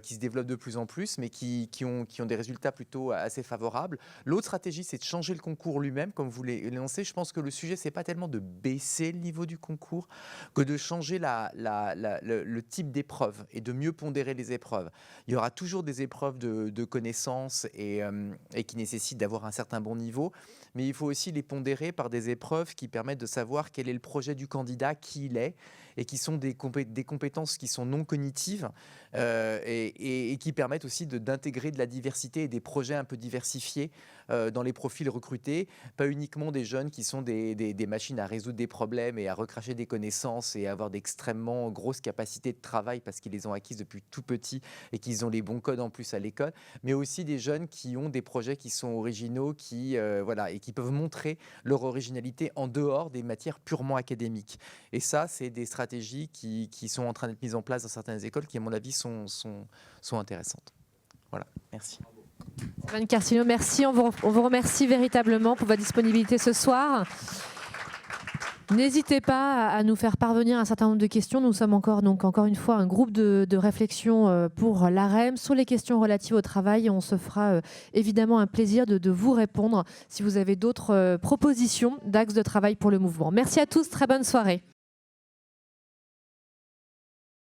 qui se développent de plus en plus, mais qui ont des résultats plutôt assez favorables. L'autre stratégie, c'est de changer le concours lui-même, comme vous l'énoncez. Je pense que le sujet, c'est pas tellement de baisser le niveau du concours que de changer le type d'épreuves et de mieux pondérer les épreuves. Il y aura toujours des épreuves de connaissances et qui nécessitent d'avoir un certain bon niveau, mais il faut aussi les pondérer par des épreuves qui permettent de savoir quel est le projet du candidat, qui il est, et qui sont des compétences qui sont non cognitives et qui permettent aussi d'intégrer de la diversité et des projets un peu diversifiés dans les profils recrutés, pas uniquement des jeunes qui sont des machines à résoudre des problèmes et à recracher des connaissances et à avoir d'extrêmement grosses capacités de travail parce qu'ils les ont acquises depuis tout petit et qu'ils ont les bons codes en plus à l'école, mais aussi des jeunes qui ont des projets qui sont originaux, et qui peuvent montrer leur originalité en dehors des matières purement académiques. Et ça, c'est des stratégies qui sont en train d'être mises en place dans certaines écoles qui, à mon avis, sont intéressantes. Voilà, merci. Stéphane Carcillo, merci. On vous remercie véritablement pour votre disponibilité ce soir. N'hésitez pas à nous faire parvenir un certain nombre de questions. Nous sommes encore une fois un groupe de réflexion pour l'AREM sur les questions relatives au travail. On se fera évidemment un plaisir de vous répondre si vous avez d'autres propositions d'axes de travail pour le mouvement. Merci à tous, très bonne soirée.